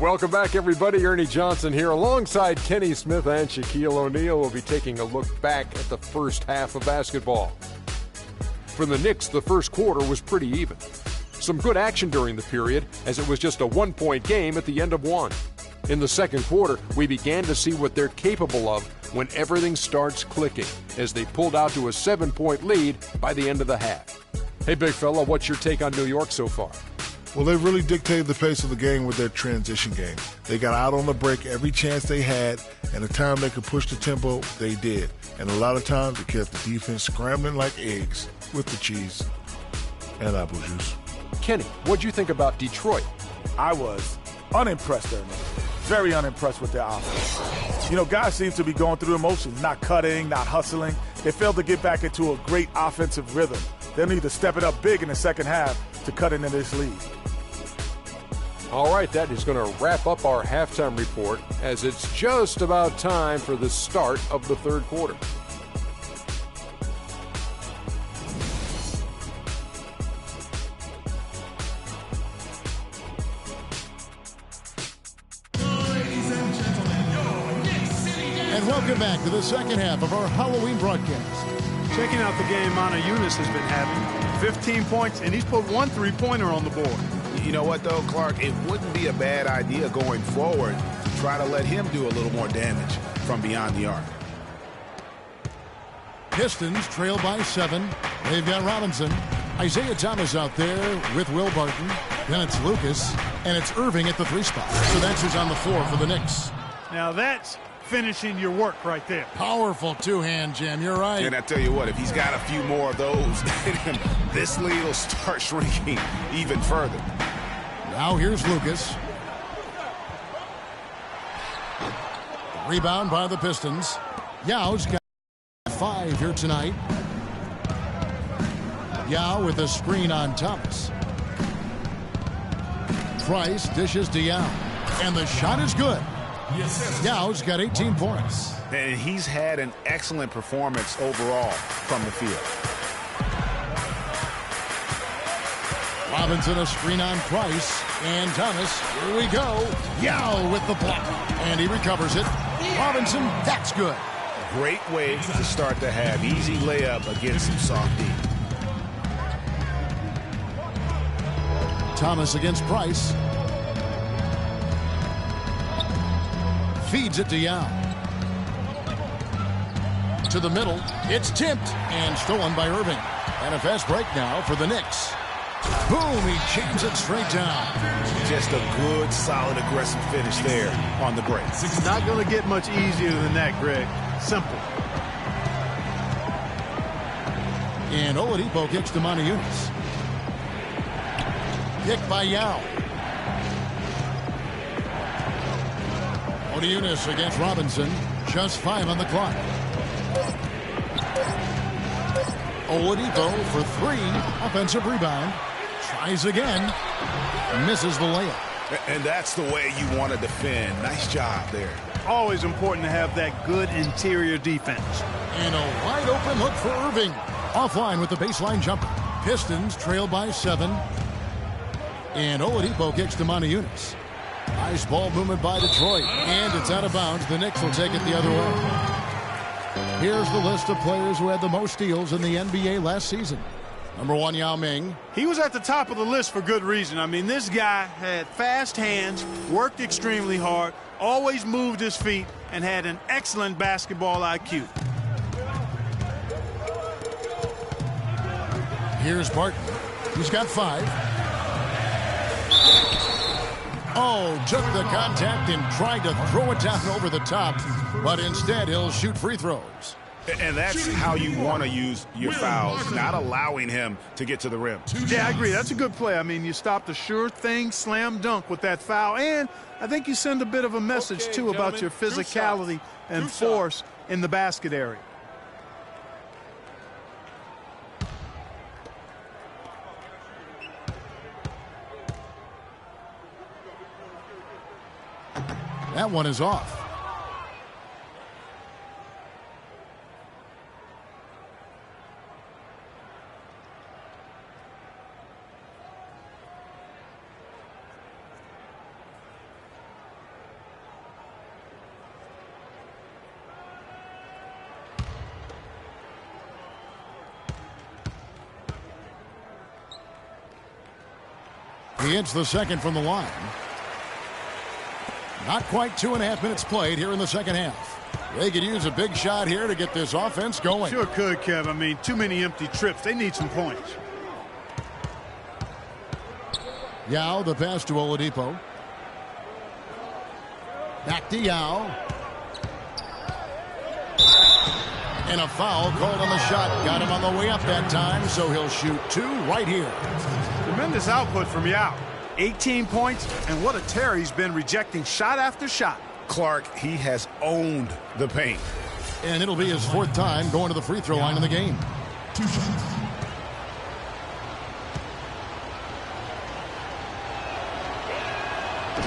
A: Welcome back, everybody. Ernie Johnson here alongside Kenny Smith and Shaquille O'Neal. We'll be taking a look back at the first half of basketball. For the Knicks, the first quarter was pretty even. Some good action during the period, as it was just a one-point game at the end of one. In the second quarter, we began to see what they're capable of when everything starts clicking, as they pulled out to a 7-point lead by the end of the half. Hey, big fella, what's your take on New York so far?
C: Well, they really dictated the pace of the game with their transition game. They got out on the break every chance they had, and the time they could push the tempo, they did. And a lot of times, they kept the defense scrambling like eggs with the cheese and apple juice.
A: Kenny, what'd you think about Detroit?
B: I was unimpressed there, man. Very unimpressed with their offense. You know, guys seem to be going through emotions, not cutting, not hustling. They failed to get back into a great offensive rhythm. They'll need to step it up big in the second half to cut into this lead.
A: All right, that is going to wrap up our halftime report, as it's just about time for the start of the third quarter.
E: And welcome back to the second half of our Halloween broadcast.
G: Checking out the game Mana Eunice has been having. 15 points, and he's put 1 3-pointer on the board.
F: You know what, though, Clark? It wouldn't be a bad idea going forward to try to let him do a little more damage from beyond the arc.
E: Pistons trail by 7. They've got Robinson. Isaiah Thomas out there with Will Barton. Then it's Lucas, and it's Irving at the 3 spot. So that's who's on the floor for the Knicks.
G: Now that's finishing your work right there.
E: Powerful two-hand jam. You're right.
F: And I tell you what, if he's got a few more of those in him, this lead will start shrinking even further.
E: Now here's Lucas. Rebound by the Pistons. Yao's got 5 here tonight. Yao with a screen on Thomas. Price dishes to Yao. And the shot is good. Yao's got 18 points.
F: And he's had an excellent performance overall from the field.
E: Robinson a screen on Price. And Thomas, here we go. Yao with the block. And he recovers it. Robinson, that's good.
F: Great way to start the half. Easy layup against some soft D.
E: Thomas against Price. Feeds it to Yao. To the middle. It's tipped and stolen by Irving. And a fast break now for the Knicks. Boom, he jams it straight down.
F: Just a good, solid, aggressive finish there on the break.
G: It's not going to get much easier than that, Greg. Simple.
E: And Oladipo kicks to Moniunas. Kick by Yao. Moniunas against Robinson. Just 5 on the clock. Oladipo for 3. Offensive rebound. Tries again. Misses the layup.
F: And that's the way you want to defend. Nice job there.
G: Always important to have that good interior defense.
E: And a wide open look for Irving. Offline with the baseline jumper. Pistons trail by 7. And Oladipo kicks to Moniunas. Nice ball movement by Detroit. And it's out of bounds. The Knicks will take it the other way. Here's the list of players who had the most steals in the NBA last season. Number 1, Yao Ming.
G: He was at the top of the list for good reason. I mean, this guy had fast hands, worked extremely hard, always moved his feet, and had an excellent basketball IQ.
E: Here's Barton. He's got 5. Oh, took the contact and tried to throw it down over the top, but instead he'll shoot free throws.
F: And that's how you want to use your fouls, not allowing him to get to the rim.
G: Yeah, I agree. That's a good play. I mean, you stopped a sure thing slam dunk with that foul, and I think you send a bit of a message, too, about your physicality and force in the basket area.
E: That one is off. He hits the second from the line. Not quite 2.5 minutes played here in the second half. They could use a big shot here to get this offense going.
G: Sure could, Kev. I mean, too many empty trips. They need some points.
E: Yao, the pass to Oladipo. Back to Yao. And a foul called on the shot. Got him on the way up that time, so he'll shoot 2 right here.
G: Tremendous output from Yao. 18 points, and what a tear he's been, rejecting shot after shot.
F: Clark, he has owned the paint.
E: And it'll be his 4th time going to the free throw line in the game.
D: 2 shots.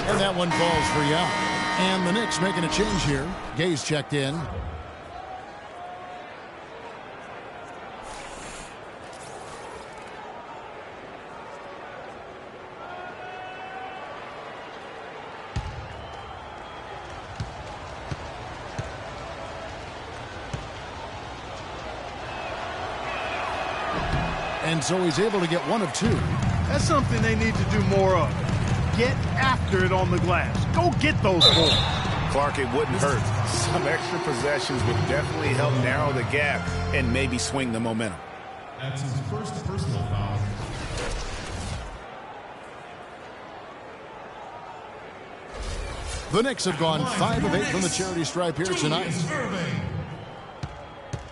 E: And that one falls for Yao. And the Knicks making a change here. Gay's checked in. And so he's able to get 1 of 2.
G: That's something they need to do more of. Get after it on the glass. Go get those balls.
F: Clark, it wouldn't hurt. Some extra possessions would definitely help narrow the gap and maybe swing the momentum.
D: That's his first personal foul.
E: The Knicks have gone 5 of 8 from the charity stripe here tonight.
D: Irving.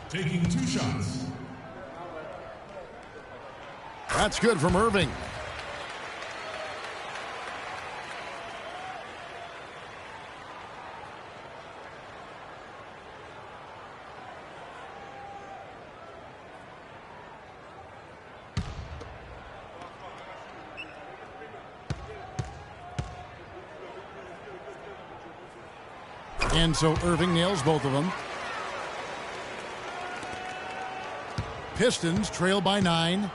D: Taking 2 shots.
E: That's good from Irving. And so Irving nails both of them. Pistons trail by 9.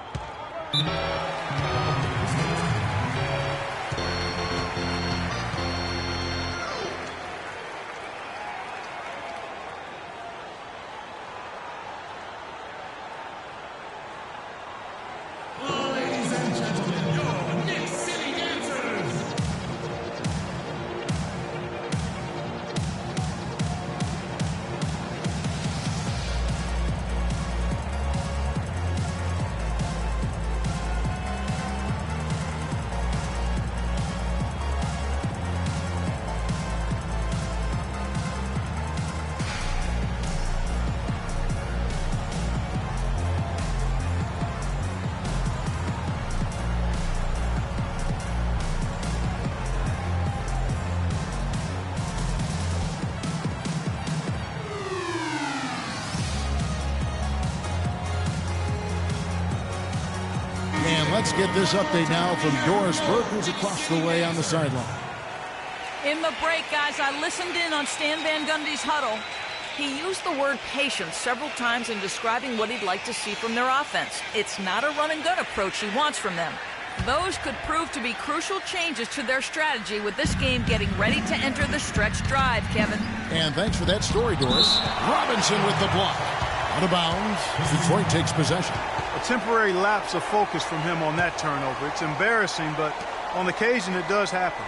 D: Ladies and gentlemen, your Knicks City Dancers.
E: Let's get this update now from Doris Burke, who's across the way on the sideline.
I: In the break, guys, I listened in on Stan Van Gundy's huddle. He used the word patience several times in describing what he'd like to see from their offense. It's not a run-and-gun approach he wants from them. Those could prove to be crucial changes to their strategy with this game getting ready to enter the stretch drive, Kevin.
E: And thanks for that story, Doris. Robinson with the block. Out of bounds. Detroit takes possession.
G: A temporary lapse of focus from him on that turnover. It's embarrassing, but on occasion it does happen.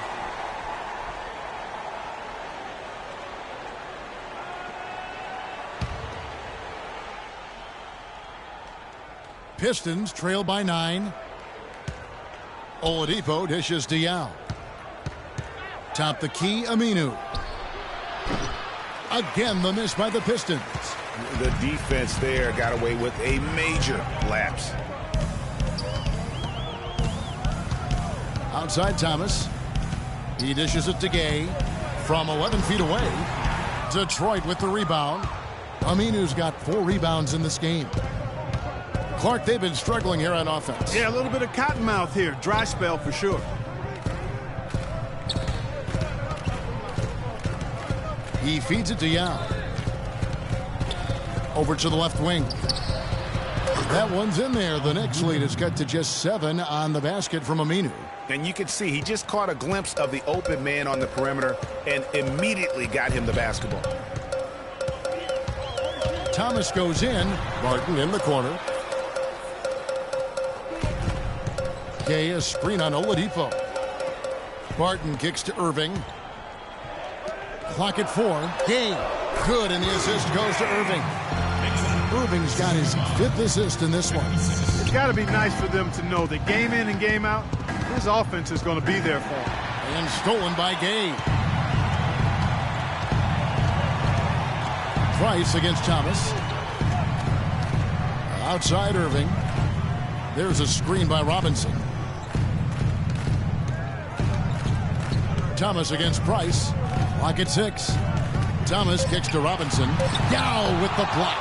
E: Pistons trail by 9. Oladipo dishes to Yao. Top the key, Aminu. Again, the miss by the Pistons.
F: The defense there got away with a major lapse.
E: Outside Thomas. He dishes it to Gay from 11 feet away. Detroit with the rebound. Aminu's got 4 rebounds in this game. Clark, they've been struggling here on offense.
G: Yeah, a little bit of cottonmouth here. Dry spell for sure.
E: He feeds it to Yao. Over to the left wing. That one's in there. The Knicks lead is cut to just 7 on the basket from Aminu.
F: And you can see he just caught a glimpse of the open man on the perimeter and immediately got him the basketball.
E: Thomas goes in. Barton in the corner. Gay, a screen on Oladipo. Barton kicks to Irving. Clock at 4. Gay. Good, and the assist goes to Irving. Irving's got his 5th assist in this one.
G: It's got to be nice for them to know that game in and game out, his offense is going to be there for him.
E: And stolen by Gay. Price against Thomas. Outside Irving. There's a screen by Robinson. Thomas against Price. Clock at 6. Thomas kicks to Robinson. Yao with the block.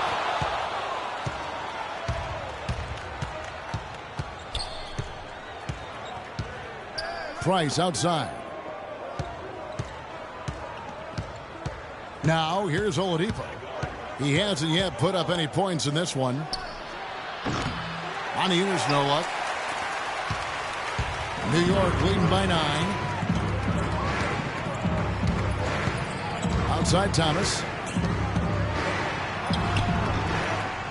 E: Price outside. Now here's Oladipo. He hasn't yet put up any points in this one. On Ewers, no luck. New York leading by 9. Outside Thomas.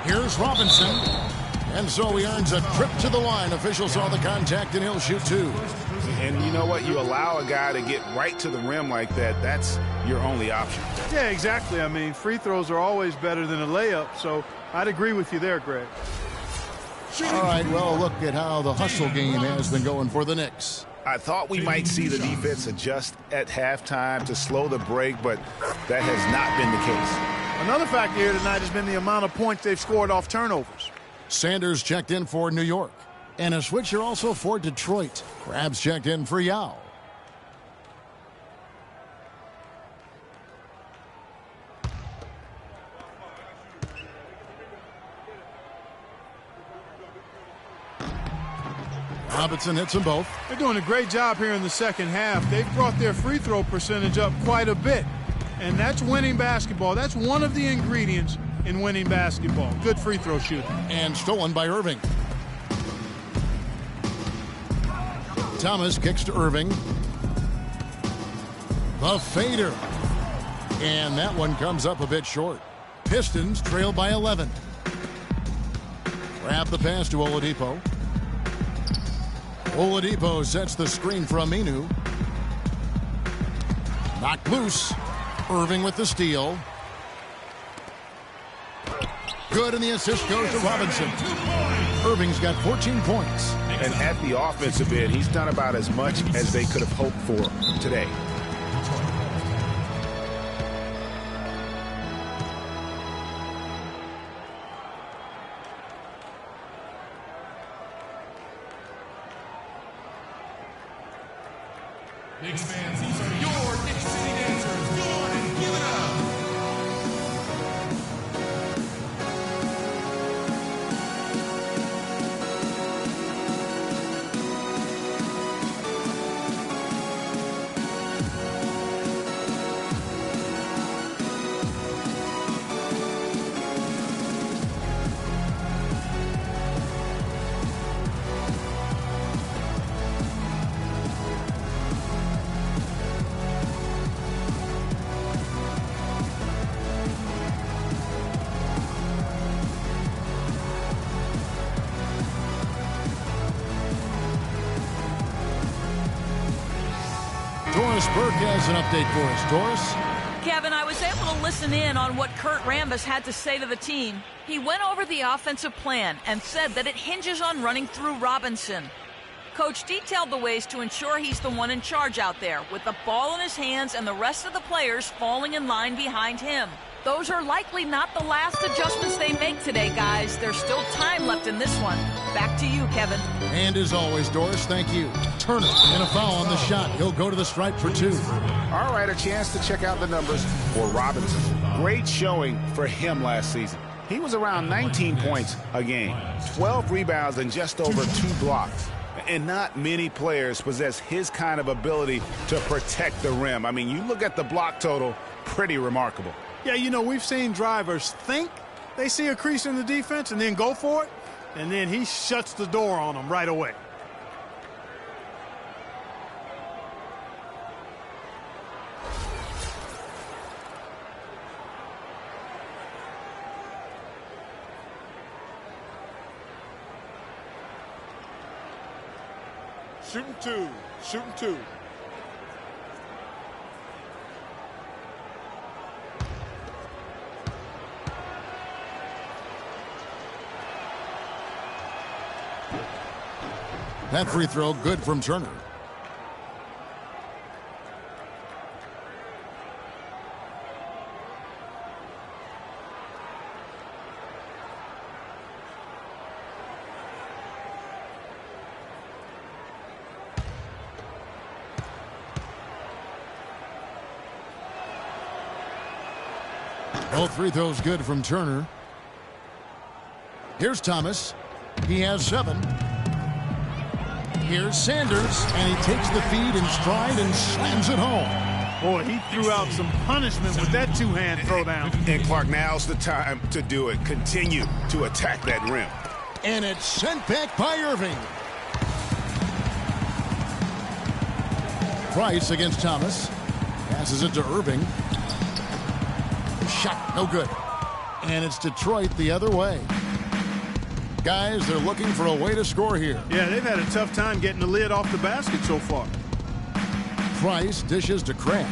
E: Here's Robinson. And so he earns a trip to the line. Officials saw the contact and he'll shoot 2.
F: And you know what? You allow a guy to get right to the rim like that. That's your only option.
G: Yeah, exactly. I mean, free throws are always better than a layup. So I'd agree with you there, Greg.
E: All right, well, look at how the hustle game has been going for the Knicks.
F: I thought we might see the defense adjust at halftime to slow the break, but that has not been the case.
G: Another factor here tonight has been the amount of points they've scored off turnovers.
E: Sanders checked in for New York. And a switcher also for Detroit. Krabs checked in for Yao. Robinson hits them both.
G: They're doing a great job here in the second half. They've brought their free throw percentage up quite a bit. And that's winning basketball. That's one of the ingredients in winning basketball. Good free throw shooting.
E: And stolen by Irving. Thomas kicks to Irving. The fader. And that one comes up a bit short. Pistons trail by 11. Grab the pass to Oladipo. Oladipo sets the screen for Aminu. Knocked loose. Irving with the steal. Good, and the assist goes to Robinson. Irving's got 14 points.
F: And at the offensive end, he's done about as much as they could have hoped for today.
D: Knicks fans, these are your Knicks City dancers. Go on and give it up.
E: Doris Burke has an update for us. Doris?
I: Kevin, I was able to listen in on what Kurt Rambis had to say to the team. He went over the offensive plan and said that it hinges on running through Robinson. Coach detailed the ways to ensure he's the one in charge out there, with the ball in his hands and the rest of the players falling in line behind him. Those are likely not the last adjustments they make today, guys. There's still time left in this one. Back to you, Kevin.
E: And as always, Doris, thank you. Turner and a foul on the shot. He'll go to the stripe for 2.
F: All right, a chance to check out the numbers for Robinson. Great showing for him last season. He was around 19 points a game, 12 rebounds, and just over 2 blocks. And not many players possess his kind of ability to protect the rim. I mean, you look at the block total, pretty remarkable.
G: Yeah, you know, we've seen drivers think they see a crease in the defense and then go for it, and then he shuts the door on them right away.
B: Shooting 2. Shooting 2.
E: That free throw good from Turner. Both free throws good from Turner. Here's Thomas. He has 7. Here's Sanders, and he takes the feed in stride and slams it home.
G: Boy, he threw out some punishment with that two-hand throwdown.
F: And Clark, now's the time to do it. Continue to attack that rim.
E: And it's sent back by Irving. Price against Thomas. Passes it to Irving. Shot, no good. And it's Detroit the other way. Guys, they're looking for a way to score here.
G: Yeah, they've had a tough time getting the lid off the basket so far.
E: Price dishes to Crab.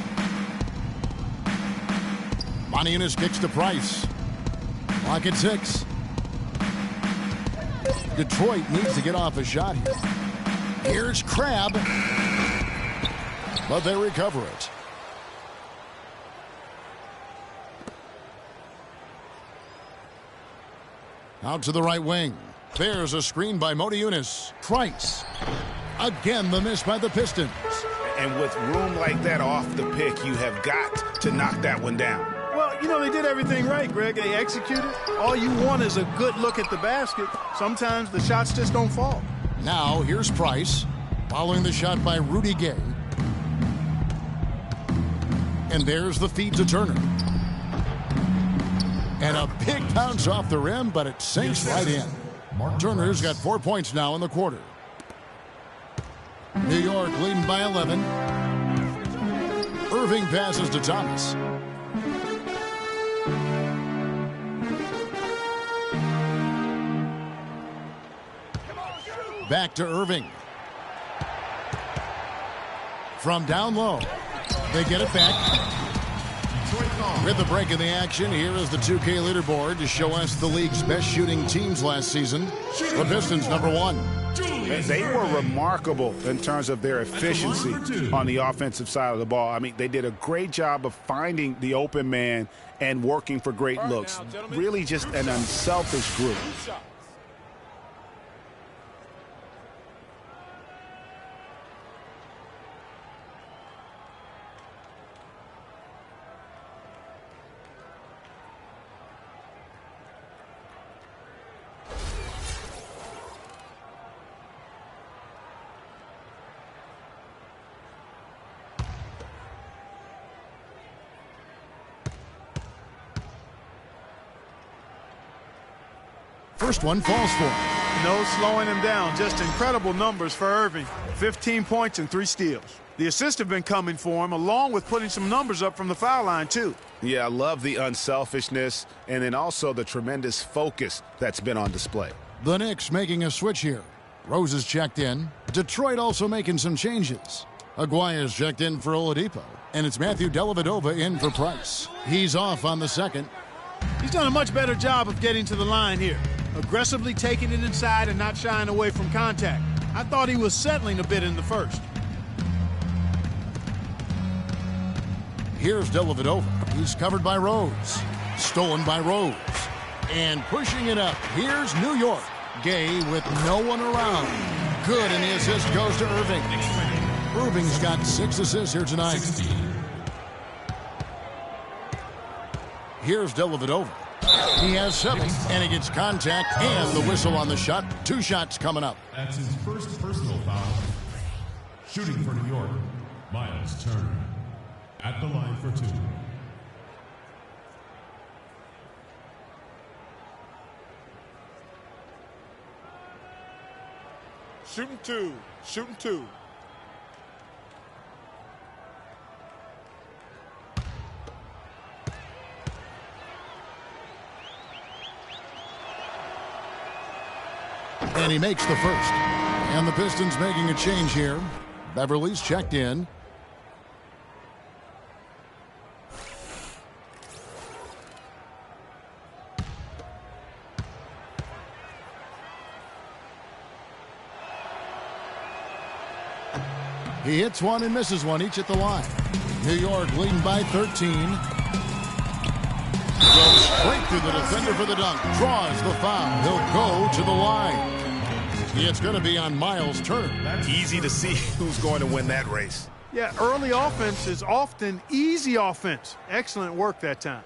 E: Moniunas kicks to Price. Clock at 6. Detroit needs to get off a shot here. Here's Crab. But they recover it. Out to the right wing. There's a screen by Moniunas. Price. Again, the miss by the Pistons.
F: And with room like that off the pick, you have got to knock that one down.
G: Well, you know, they did everything right, Greg. They executed. All you want is a good look at the basket. Sometimes the shots just don't fall.
E: Now, here's Price. Following the shot by Rudy Gay. And there's the feed to Turner. And a big bounce off the rim, but it sinks right in. Turner's got 4 points now in the quarter. New York leading by 11. Irving passes to Thomas. Back to Irving. From down low. They get it back. With the break in the action, here is the 2K leaderboard to show us the league's best shooting teams last season. The Pistons, number 1.
F: They were remarkable in terms of their efficiency on the offensive side of the ball. I mean, they did a great job of finding the open man and working for great looks. Really just an unselfish group.
E: First one falls for him.
G: No slowing him down. Just incredible numbers for Irving. 15 points and 3 steals. The assists have been coming for him, along with putting some numbers up from the foul line, too.
F: Yeah, I love the unselfishness and then also the tremendous focus that's been on display.
E: The Knicks making a switch here. Rose is checked in. Detroit also making some changes. Aguirre's checked in for Oladipo. And it's Matthew Dellavedova in for Price. He's off on the second.
G: He's done a much better job of getting to the line here. Aggressively taking it inside and not shying away from contact. I thought he was settling a bit in the first.
E: Here's Dellavedova. He's covered by Rose. Stolen by Rose. And pushing it up. Here's New York. Gay with no one around. Good, and the assist goes to Irving. Irving's got 6 assists here tonight. Here's Dellavedova. He has 7, and he gets contact and the whistle on the shot. 2 shots coming up.
D: That's his first personal foul. Shooting for New York, Miles Turner. At the line for 2.
B: Shooting 2. Shooting 2.
E: And he makes the first. And the Pistons making a change here. Beverly's checked in. He hits one and misses one, each at the line. New York leading by 13. Goes straight through the defender for the dunk. Draws the foul. He'll go to the line. It's going to be on Miles Turner.
F: Easy to see who's going to win that race.
G: Yeah, early offense is often easy offense. Excellent work that time.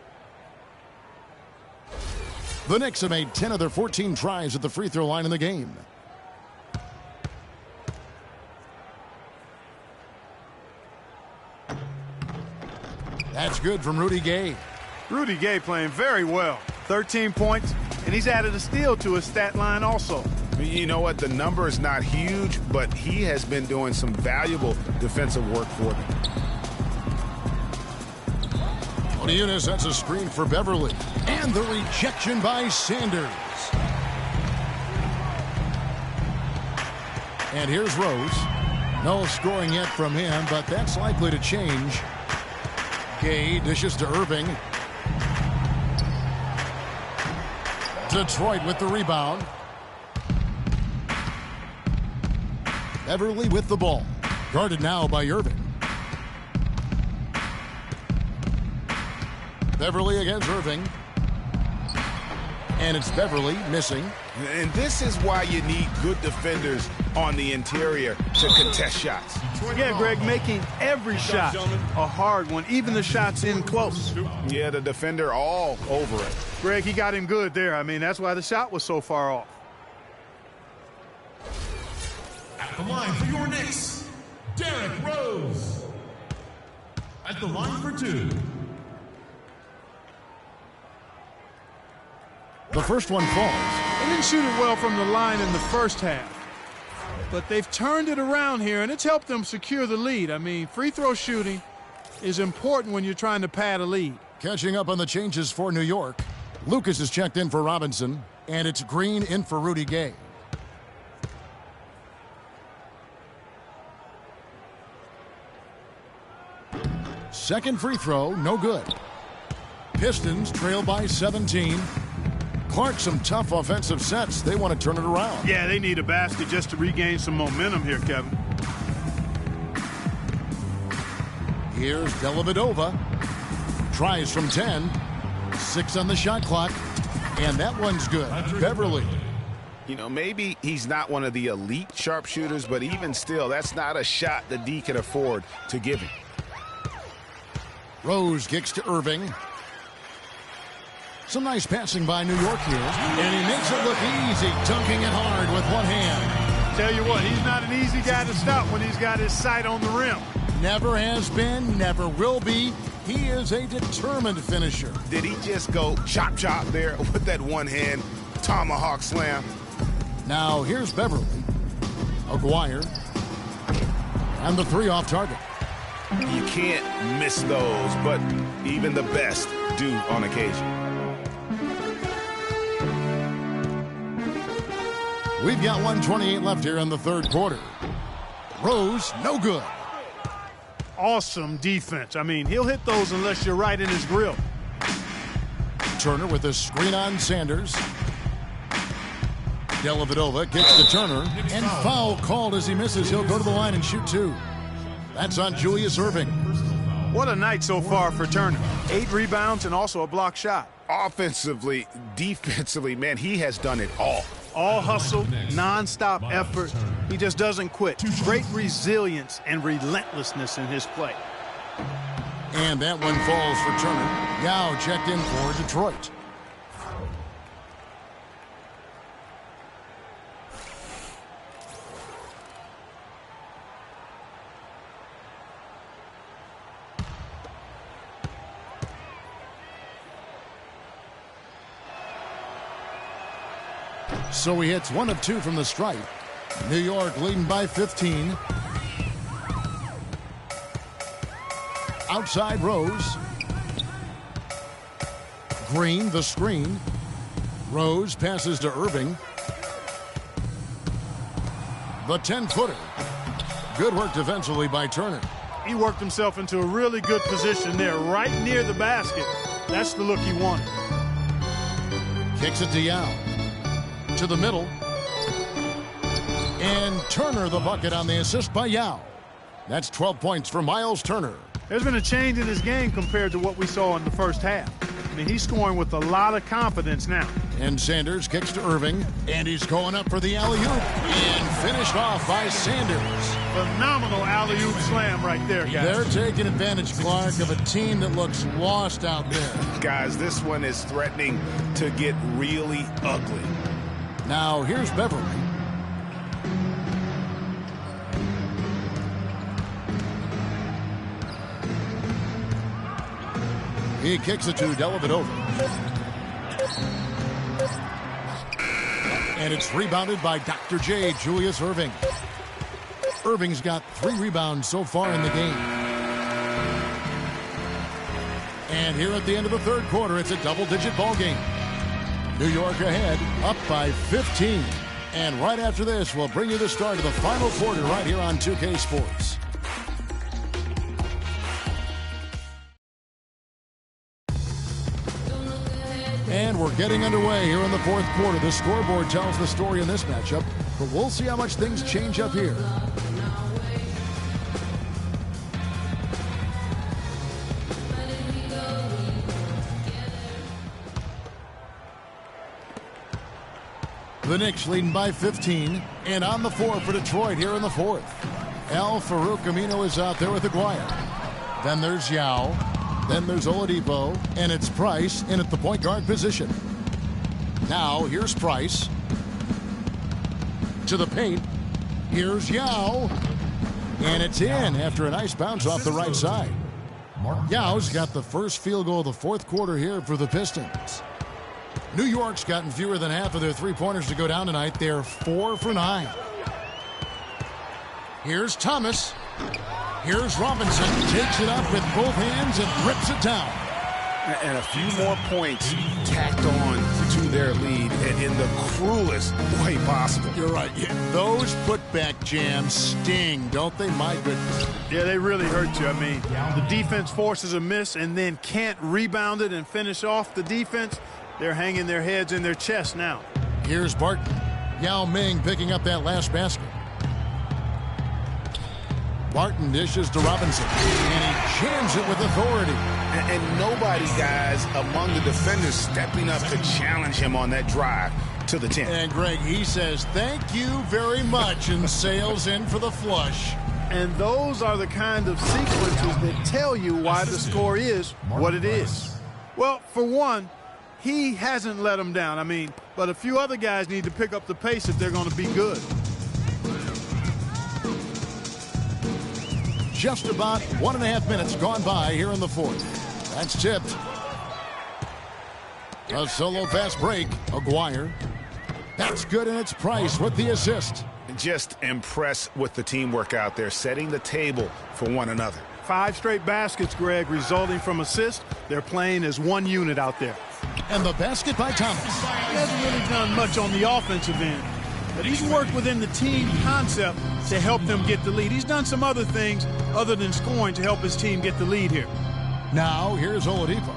E: The Knicks have made 10 of their 14 tries at the free throw line in the game. That's good from Rudy Gay.
G: Rudy Gay playing very well. 13 points, and he's added a steal to his stat line also.
F: You know what? The number is not huge, but he has been doing some valuable defensive work for them.
E: Oniunas sets a screen for Beverly. And the rejection by Sanders. And here's Rose. No scoring yet from him, but that's likely to change. Gay dishes to Irving. Detroit with the rebound. Beverly with the ball. Guarded now by Irving. Beverly against Irving. And it's Beverly missing.
F: And this is why you need good defenders on the interior to contest shots.
G: Yeah, Greg, making every shot a hard one, even the shots in close.
F: Yeah, the defender all over it.
G: Greg, he got him good there. I mean, that's why the shot was so far off.
D: At the line for your Knicks, Derrick Rose. At the line for 2.
E: first one falls.
G: They didn't shoot it well from the line in the first half. But they've turned it around here, and it's helped them secure the lead. I mean, free throw shooting is important when you're trying to pad a lead.
E: Catching up on the changes for New York. Lucas is checked in for Robinson, and it's Green in for Rudy Gay. Second free throw, no good. Pistons trail by 17. Clark, some tough offensive sets. They want to turn it around.
G: Yeah, they need a basket just to regain some momentum here, Kevin.
E: Here's Dellavedova. Tries from 10. 6 on the shot clock. And that one's good. Beverly.
F: You know, maybe he's not one of the elite sharpshooters, but even still, that's not a shot that D can afford to give him.
E: Rose kicks to Irving. Some nice passing by New York here. And he makes it look easy, dunking it hard with one hand.
G: Tell you what, he's not an easy guy to stop when he's got his sight on the rim.
E: Never has been, never will be. He is a determined finisher.
F: Did he just go chop chop there with that one hand tomahawk slam?
E: Now here's Beverly. Aguirre. And the 3 off target.
F: You can't miss those, but even the best do on occasion.
E: We've got 1:28 left here in the third quarter. Rose, no good.
G: Awesome defense. I mean, he'll hit those unless you're right in his grill.
E: Turner with a screen on Sanders. Dellavedova gets to Turner, and foul called as he misses. He'll go to the line and shoot 2. That's on Julius Irving.
G: What a night so far for Turner. 8 rebounds and also a block shot.
F: Offensively, defensively, man, he has done it all.
G: All hustle, non-stop effort. He just doesn't quit. Great resilience and relentlessness in his play.
E: And that one falls for Turner. Yao checked in for Detroit. So he hits 1 of 2 from the stripe. New York leading by 15. Outside Rose. Green, the screen. Rose passes to Irving. The 10-footer. Good work defensively by Turner.
G: He worked himself into a really good position there, right near the basket. That's the look he wanted.
E: Kicks it to Yao. To the middle. And Turner the bucket on the assist by Yao. That's 12 points for Miles Turner.
G: There's been a change in his game compared to what we saw in the first half. I mean, he's scoring with a lot of confidence now.
E: And Sanders kicks to Irving, and he's going up for the alley-oop. And finished off by Sanders.
G: Phenomenal alley-oop slam right there, guys.
E: They're taking advantage, Clark, of a team that looks lost out there.
F: Guys, this one is threatening to get really ugly.
E: Now, here's Beverly. He kicks it to Dellavedova. And it's rebounded by Dr. J, Julius Irving. Irving's got 3 rebounds so far in the game. And here at the end of the third quarter, it's a double-digit ball game. New York ahead, up by 15. And right after this, we'll bring you the start of the final quarter right here on 2K Sports. And we're getting underway here in the fourth quarter. The scoreboard tells the story in this matchup, but we'll see how much things change up here. The Knicks leading by 15, and on the floor for Detroit here in the fourth. Al-Farouq Aminu is out there with Aguirre. Then there's Yao. Then there's Oladipo, and it's Price in at the point guard position. Now here's Price. To the paint. Here's Yao. And it's in after a nice bounce off the right side. Yao's got the first field goal of the fourth quarter here for the Pistons. New York's gotten fewer than half of their three-pointers to go down tonight. They're 4 for 9. Here's Thomas. Here's Robinson. Takes it up with both hands and rips it down.
F: And a few more points tacked on to their lead and in the cruelest way possible.
E: You're right. Yeah, those putback jams sting, don't they? My goodness.
G: Yeah, they really hurt you. I mean, the defense forces a miss and then can't rebound it and finish off the defense. They're hanging their heads in their chest now.
E: Here's Barton. Yao Ming picking up that last basket. Barton dishes to Robinson, and he jams it with authority.
F: And nobody, guys, among the defenders stepping up to challenge him on that drive to the 10.
E: And Greg, he says, thank you very much, and sails in for the flush.
G: And those are the kind of sequences that tell you why the score is what it is. Well, for one, he hasn't let them down. I mean, but a few other guys need to pick up the pace if they're going to be good.
E: Just about 1.5 minutes gone by here in the fourth. That's tipped. A solo fast break. Aguirre. That's good in its price with the assist.
F: Just impressed with the teamwork out there, setting the table for one another.
G: 5 straight baskets, Greg, resulting from assists. They're playing as one unit out there.
E: And the basket by Thomas.
G: He hasn't really done much on the offensive end, but he's worked within the team concept to help them get the lead. He's done some other things other than scoring to help his team get the lead here.
E: Now, here's Oladipo.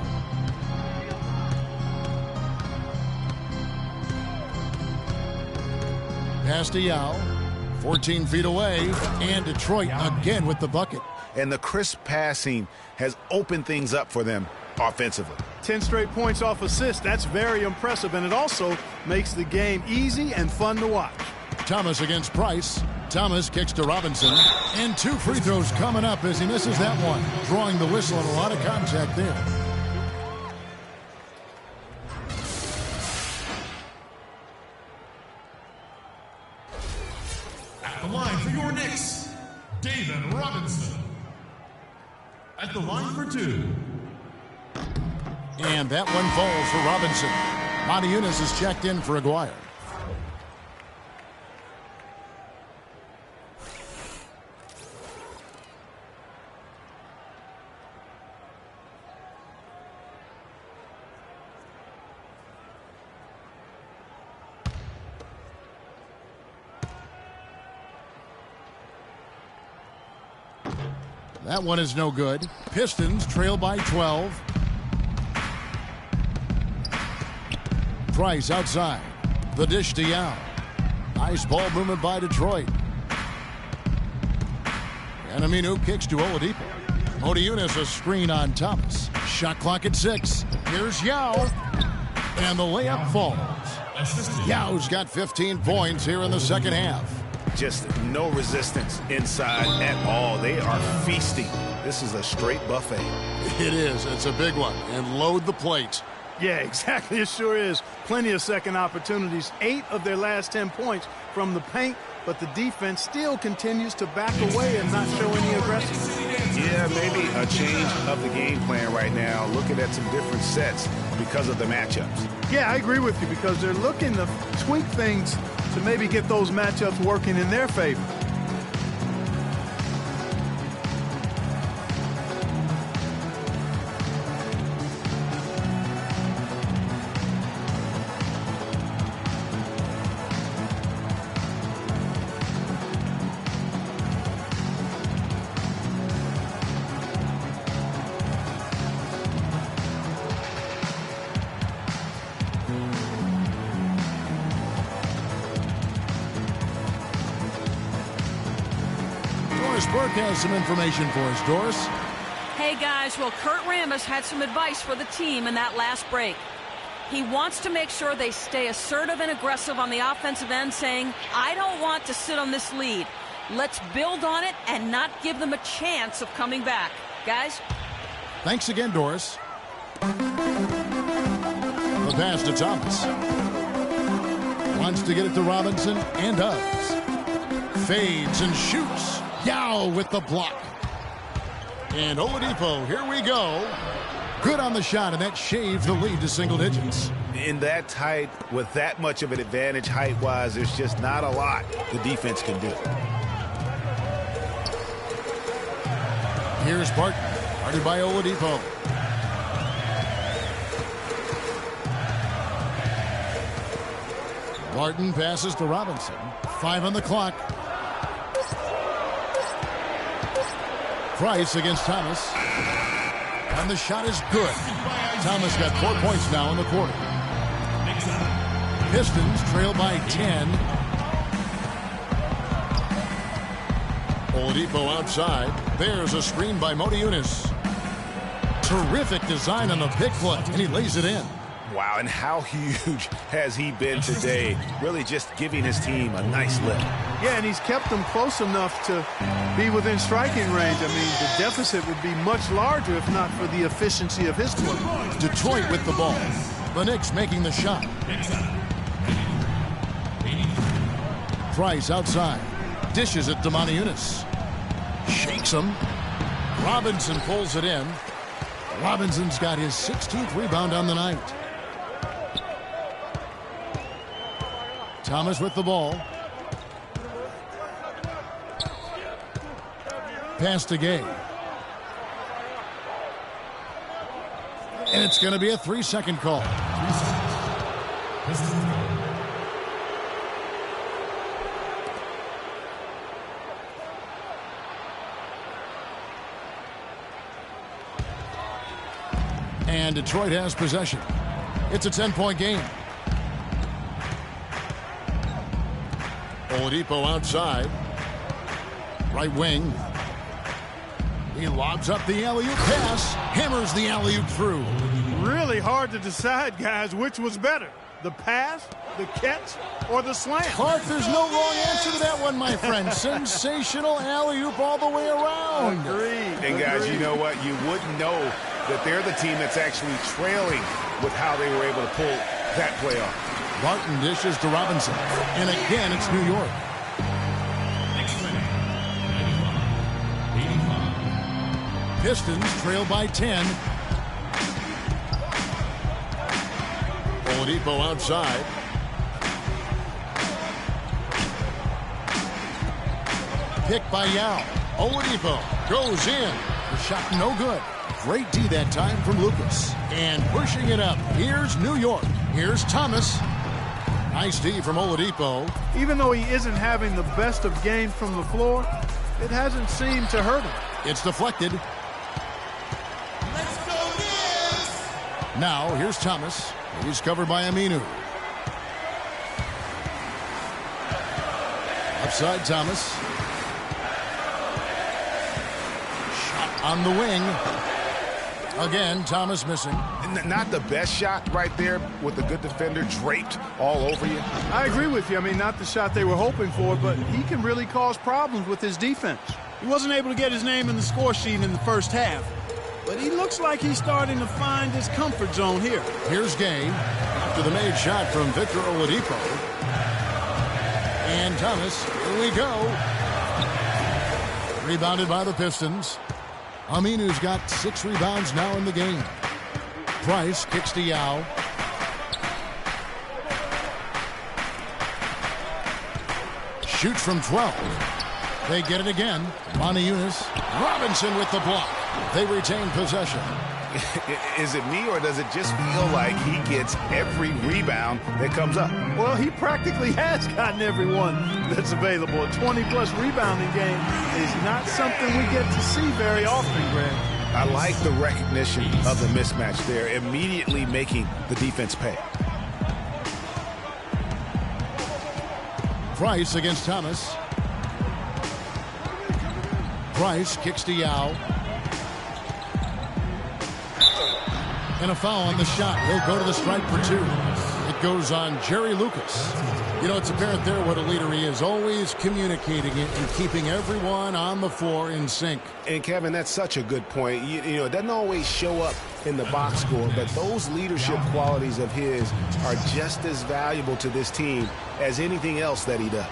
E: Pass to Yao. 14 feet away. And Detroit again with the bucket.
F: And the crisp passing has opened things up for them offensively.
G: 10 straight points off assists. That's very impressive, and it also makes the game easy and fun to watch.
E: Thomas against Price. Thomas kicks to Robinson. And 2 free throws coming up as he misses that one. Drawing the whistle and a lot of contact there.
D: At the line for your Knicks, David Robinson. At the line for 2.
E: And that one falls for Robinson. Monty Eunice is checked in for Aguirre. That one is no good. Pistons trail by 12. Price outside. The dish to Yao. Nice ball movement by Detroit. And Aminu kicks to Oladipo. Modiunas a screen on Thomas. Shot clock at 6. Here's Yao. And the layup falls. Yao's got 15 points here in the second half.
F: Just no resistance inside at all. They are feasting. This is a straight buffet.
E: It is. It's a big one. And load the plate.
G: Yeah, exactly. It sure is. Plenty of second opportunities. 8 of their last 10 points from the paint, but the defense still continues to back away and not show any aggression.
F: Yeah, maybe a change of the game plan right now, looking at some different sets because of the matchups.
G: Yeah, I agree with you because they're looking to tweak things to maybe get those matchups working in their favor.
E: Burke has some information for us, Doris.
I: Hey, guys. Well, Kurt Rambis had some advice for the team in that last break. He wants to make sure they stay assertive and aggressive on the offensive end, saying, I don't want to sit on this lead. Let's build on it and not give them a chance of coming back. Guys?
E: Thanks again, Doris. The pass to Thomas. Wants to get it to Robinson and does. Fades and shoots. Yao with the block. And Oladipo, here we go. Good on the shot, and that shaves the lead to single digits.
F: In that tight, with that much of an advantage height-wise, there's just not a lot the defense can do.
E: Here's Barton, guarded by Oladipo. Barton passes to Robinson. 5 on the clock. Price against Thomas. And the shot is good. Thomas got 4 points now in the quarter. Pistons trail by 10. Oladipo outside. There's a screen by Motiejunas. Terrific design on the pick play, and he lays it in.
F: Wow, and how huge has he been today? Really just giving his team a nice lift.
G: Yeah, and he's kept them close enough to be within striking range. I mean, the deficit would be much larger if not for the efficiency of his play.
E: Detroit with the ball. The Knicks making the shot. Price outside. Dishes it to Motiejunas. Shakes him. Robinson pulls it in. Robinson's got his 16th rebound on the night. Thomas with the ball. Pass to Gay. And it's going to be a 3-second call. And Detroit has possession. It's a 10-point game. Oladipo outside. Right wing. He lobs up the alley-oop pass. Hammers the alley-oop through.
G: Really hard to decide, guys, which was better. The pass, the catch, or the slam?
E: Clark, there's no wrong answer to that one, my friend. Sensational alley-oop all the way around.
G: Agreed.
F: And guys, you know what? You wouldn't know that they're the team that's actually trailing with how they were able to pull that play off.
E: Barton dishes to Robinson. And again, it's New York. Pistons trail by 10. Oladipo outside. Picked by Yao. Oladipo goes in. The shot no good. Great D that time from Lucas. And pushing it up. Here's New York. Here's Thomas. Nice D from Oladipo.
G: Even though he isn't having the best of games from the floor, it hasn't seemed to hurt him.
E: It's deflected.
J: Let's go Knicks!
E: Now, here's Thomas. He's covered by Aminu. Upside Thomas. Shot on the wing. Again, Thomas missing.
F: Not the best shot right there with a good defender draped all over you.
G: I agree with you. I mean, not the shot they were hoping for, but he can really cause problems with his defense. He wasn't able to get his name in the score sheet in the first half, but he looks like he's starting to find his comfort zone here.
E: Here's Gay after the made shot from Victor Oladipo. And Thomas, here we go. Rebounded by the Pistons. Aminu's got 6 rebounds now in the game. Price kicks to Yao. Shoots from 12. They get it again. Motiejunas. Robinson with the block. They retain possession.
F: Is it me, or does it just feel like he gets every rebound that comes up?
G: Well, he practically has gotten every one that's available. A 20-plus rebounding game is not something we get to see very often, Greg.
F: I like the recognition of the mismatch there, immediately making the defense pay.
E: Price against Thomas. Price kicks to Yao. And a foul on the shot. He'll go to the stripe for 2. It goes on Jerry Lucas. You know, it's apparent there what a leader he is. Always communicating it and keeping everyone on the floor in sync.
F: And, Kevin, that's such a good point. You know, it doesn't always show up in the box score, but those leadership qualities of his are just as valuable to this team as anything else that he does.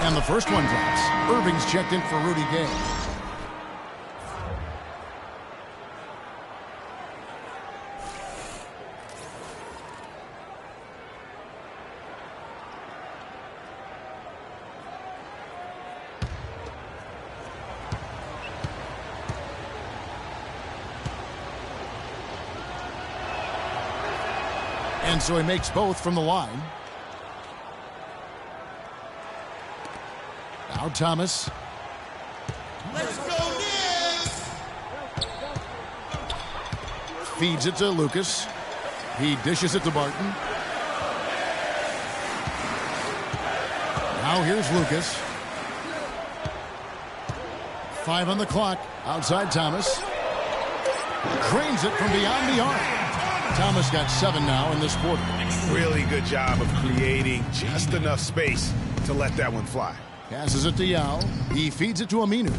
E: And the first one drops. Irving's checked in for Rudy Gay. And so he makes both from the line. Now Thomas.
D: Let's go, Knicks!
E: Feeds it to Lucas. He dishes it to Barton. Now here's Lucas. 5 on the clock. Outside Thomas. Drains it from beyond the arc. Thomas got 7 now in this quarter.
F: Really good job of creating just enough space to let that one fly.
E: Passes it to Yao. He feeds it to Aminu.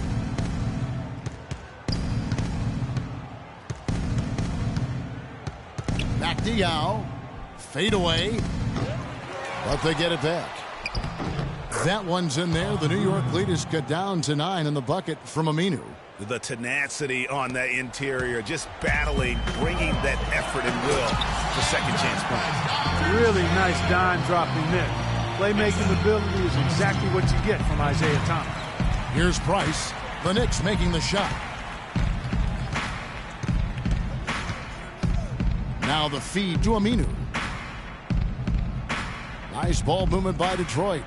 E: Back to Yao. Fade away. But they get it back. That one's in there. The New York lead is cut down to 9 in the bucket from Aminu.
F: The tenacity on that interior, just battling, bringing that effort and will for second chance points.
G: Really nice dime dropping there. Playmaking ability is exactly what you get from Isaiah Thomas.
E: Here's Price. The Knicks making the shot. Now the feed to Aminu. Nice ball movement by Detroit.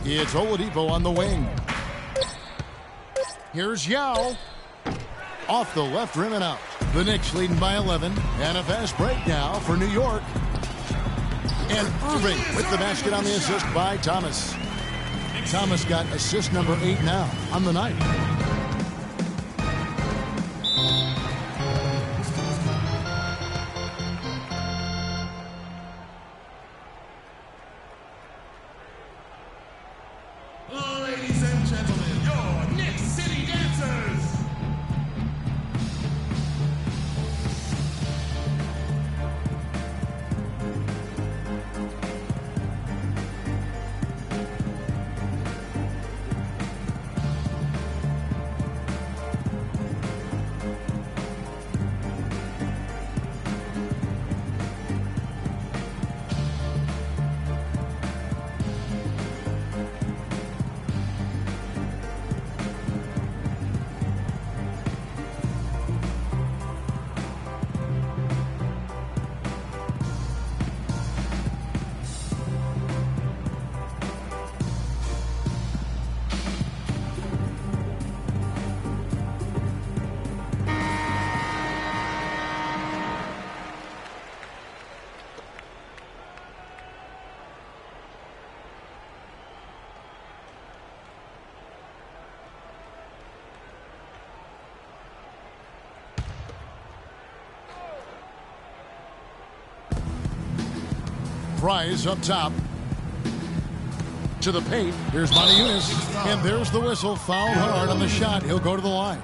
E: It's Oladipo on the wing. Here's Yao. Off the left rim and out. The Knicks leading by 11. And a fast break now for New York. And Irving with the basket on the assist by Thomas. Thomas got assist number 8 now on the night.
D: Ladies and gentlemen, your Knicks City Dancers!
E: Price up top. To the paint. Here's Motiejunas. And there's the whistle. Fouled hard on the shot. He'll go to the line.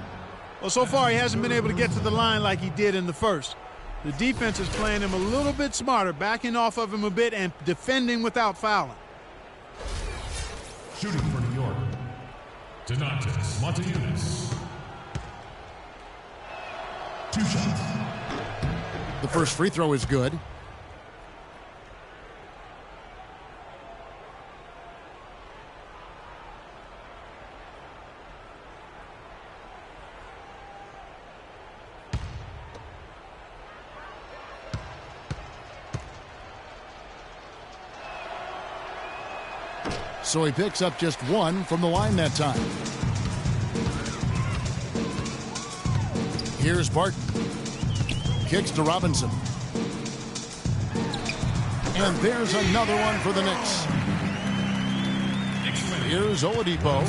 G: Well, so far he hasn't been able to get to the line like he did in the first. The defense is playing him a little bit smarter, backing off of him a bit and defending without fouling.
D: Shooting for New York, Donatas Motiejunas. 2 shots.
E: The first free throw is good. So he picks up just 1 from the line that time. Here's Barton. Kicks to Robinson. And there's another one for the Knicks. Here's Oladipo.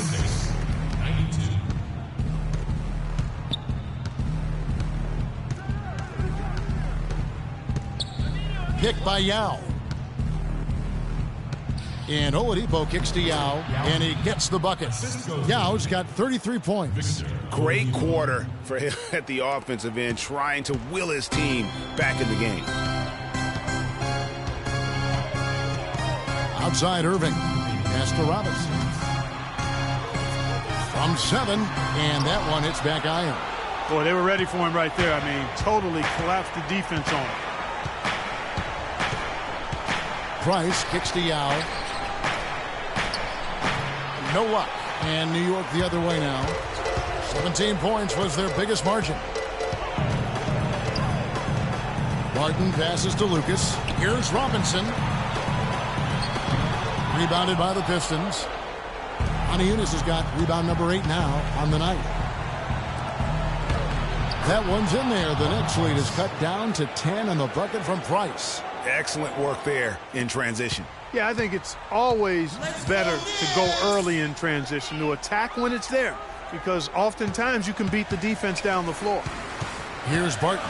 E: Picked by Yao. And Oladipo kicks to Yao, and he gets the bucket. Yao's got 33 points.
F: Great quarter for him at the offensive end, trying to will his team back in the game.
E: Outside Irving. Pass to Robinson. From 7, and that one hits back iron.
G: Boy, they were ready for him right there. I mean, totally collapsed the defense on him.
E: Price kicks to Yao. No luck. And New York the other way now. 17 points was their biggest margin. Barton passes to Lucas. Here's Robinson. Rebounded by the Pistons. Aniunas has got rebound number 8 now on the night. That one's in there. The Knicks lead is cut down to 10 and the bucket from Price.
F: Excellent work there in transition.
G: Yeah, I think it's always better to go early in transition, to attack when it's there, because oftentimes you can beat the defense down the floor.
E: Here's Barton.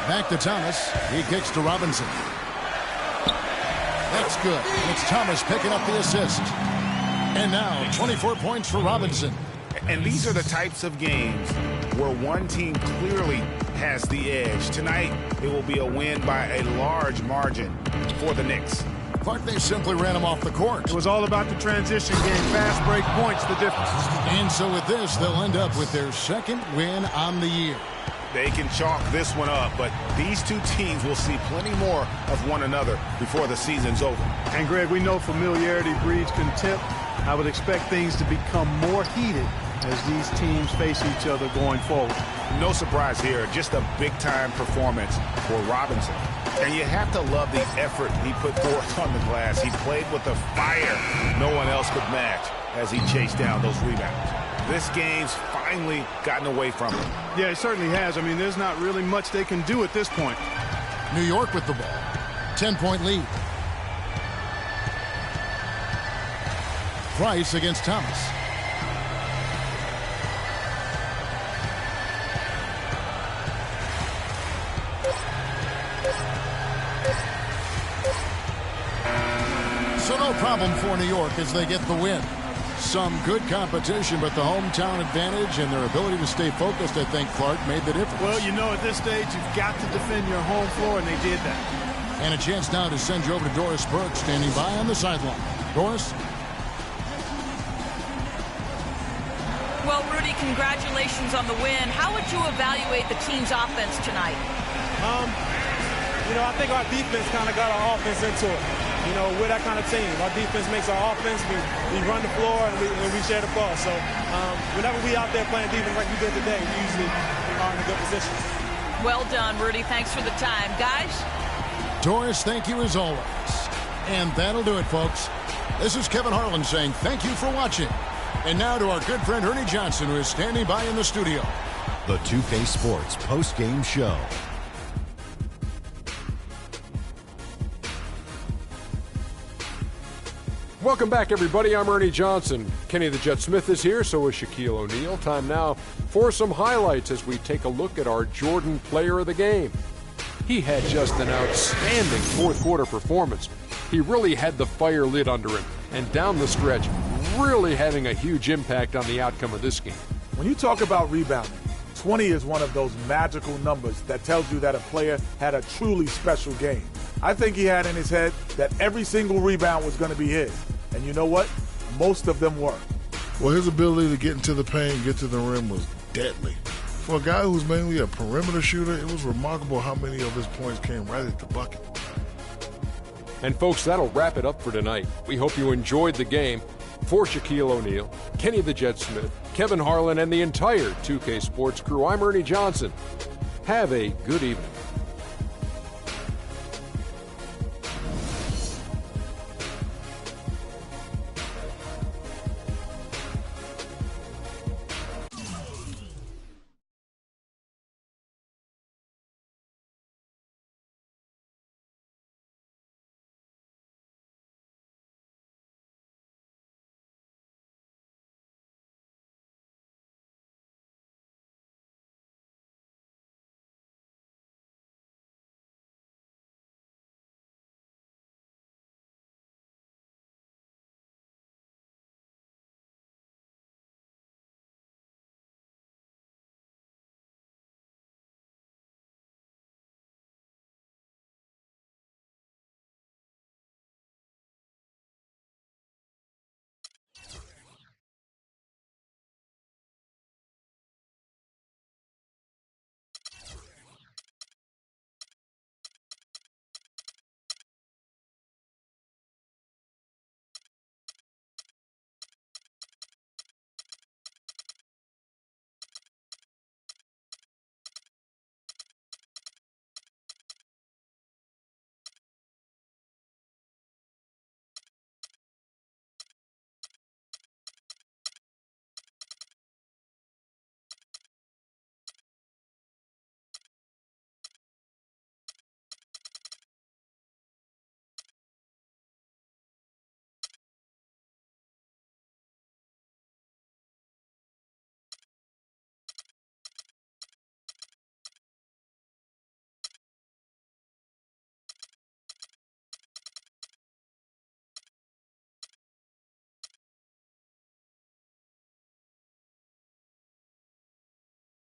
E: Back to Thomas. He kicks to Robinson. That's good. It's Thomas picking up the assist. And now 24 points for Robinson.
F: And these are the types of games where one team clearly has the edge. Tonight, it will be a win by a large margin for the Knicks.
E: But they simply ran him off the court.
G: It was all about the transition game, fast break points, the difference.
E: And so with this, they'll end up with their second win on the year.
F: They can chalk this one up, but these two teams will see plenty more of one another before the season's over.
G: And Greg, we know familiarity breeds contempt. I would expect things to become more heated as these teams face each other going forward.
F: No surprise here, just a big-time performance for Robinson. And you have to love the effort he put forth on the glass. He played with a fire no one else could match as he chased down those rebounds. This game's finally gotten away from him.
G: Yeah, it certainly has. I mean, there's not really much they can do at this point.
E: New York with the ball. 10-point lead. Price against Thomas. So no problem for New York as they get the win. Some good competition, but the hometown advantage and their ability to stay focused, I think, Clark, made the difference.
G: Well, you know, at this stage, you've got to defend your home floor, and they did that.
E: And a chance now to send you over to Doris Burke, standing by on the sideline. Doris?
I: Well, Rudy, congratulations on the win. How would you evaluate the team's offense tonight?
L: You know, I think our defense kind of got our offense into it. You know, we're that kind of team. Our defense makes our offense. We run the floor and we share the ball. So whenever we out there playing defense like we did today, we usually are in a good position.
I: Well done, Rudy. Thanks for the time. Guys?
E: Doris, thank you as always. And that'll do it, folks. This is Kevin Harlan saying thank you for watching. And now to our good friend Ernie Johnson, who is standing by in the studio.
K: The 2K Sports post-game show.
A: Welcome back, everybody. I'm Ernie Johnson. Kenny the Jet Smith is here, so is Shaquille O'Neal. Time now for some highlights as we take a look at our Jordan player of the game. He had just an outstanding fourth-quarter performance. He really had the fire lit under him, and down the stretch, really having a huge impact on the outcome of this game.
B: When you talk about rebounding, 20 is one of those magical numbers that tells you that a player had a truly special game. I think he had in his head that every single rebound was going to be his. And you know what? Most of them were.
C: Well, his ability to get into the paint, get to the rim was deadly. For a guy who's mainly a perimeter shooter, it was remarkable how many of his points came right at the bucket.
A: And folks, that'll wrap it up for tonight. We hope you enjoyed the game. For Shaquille O'Neal, Kenny the Jet Smith, Kevin Harlan, and the entire 2K Sports crew, I'm Ernie Johnson. Have a good evening.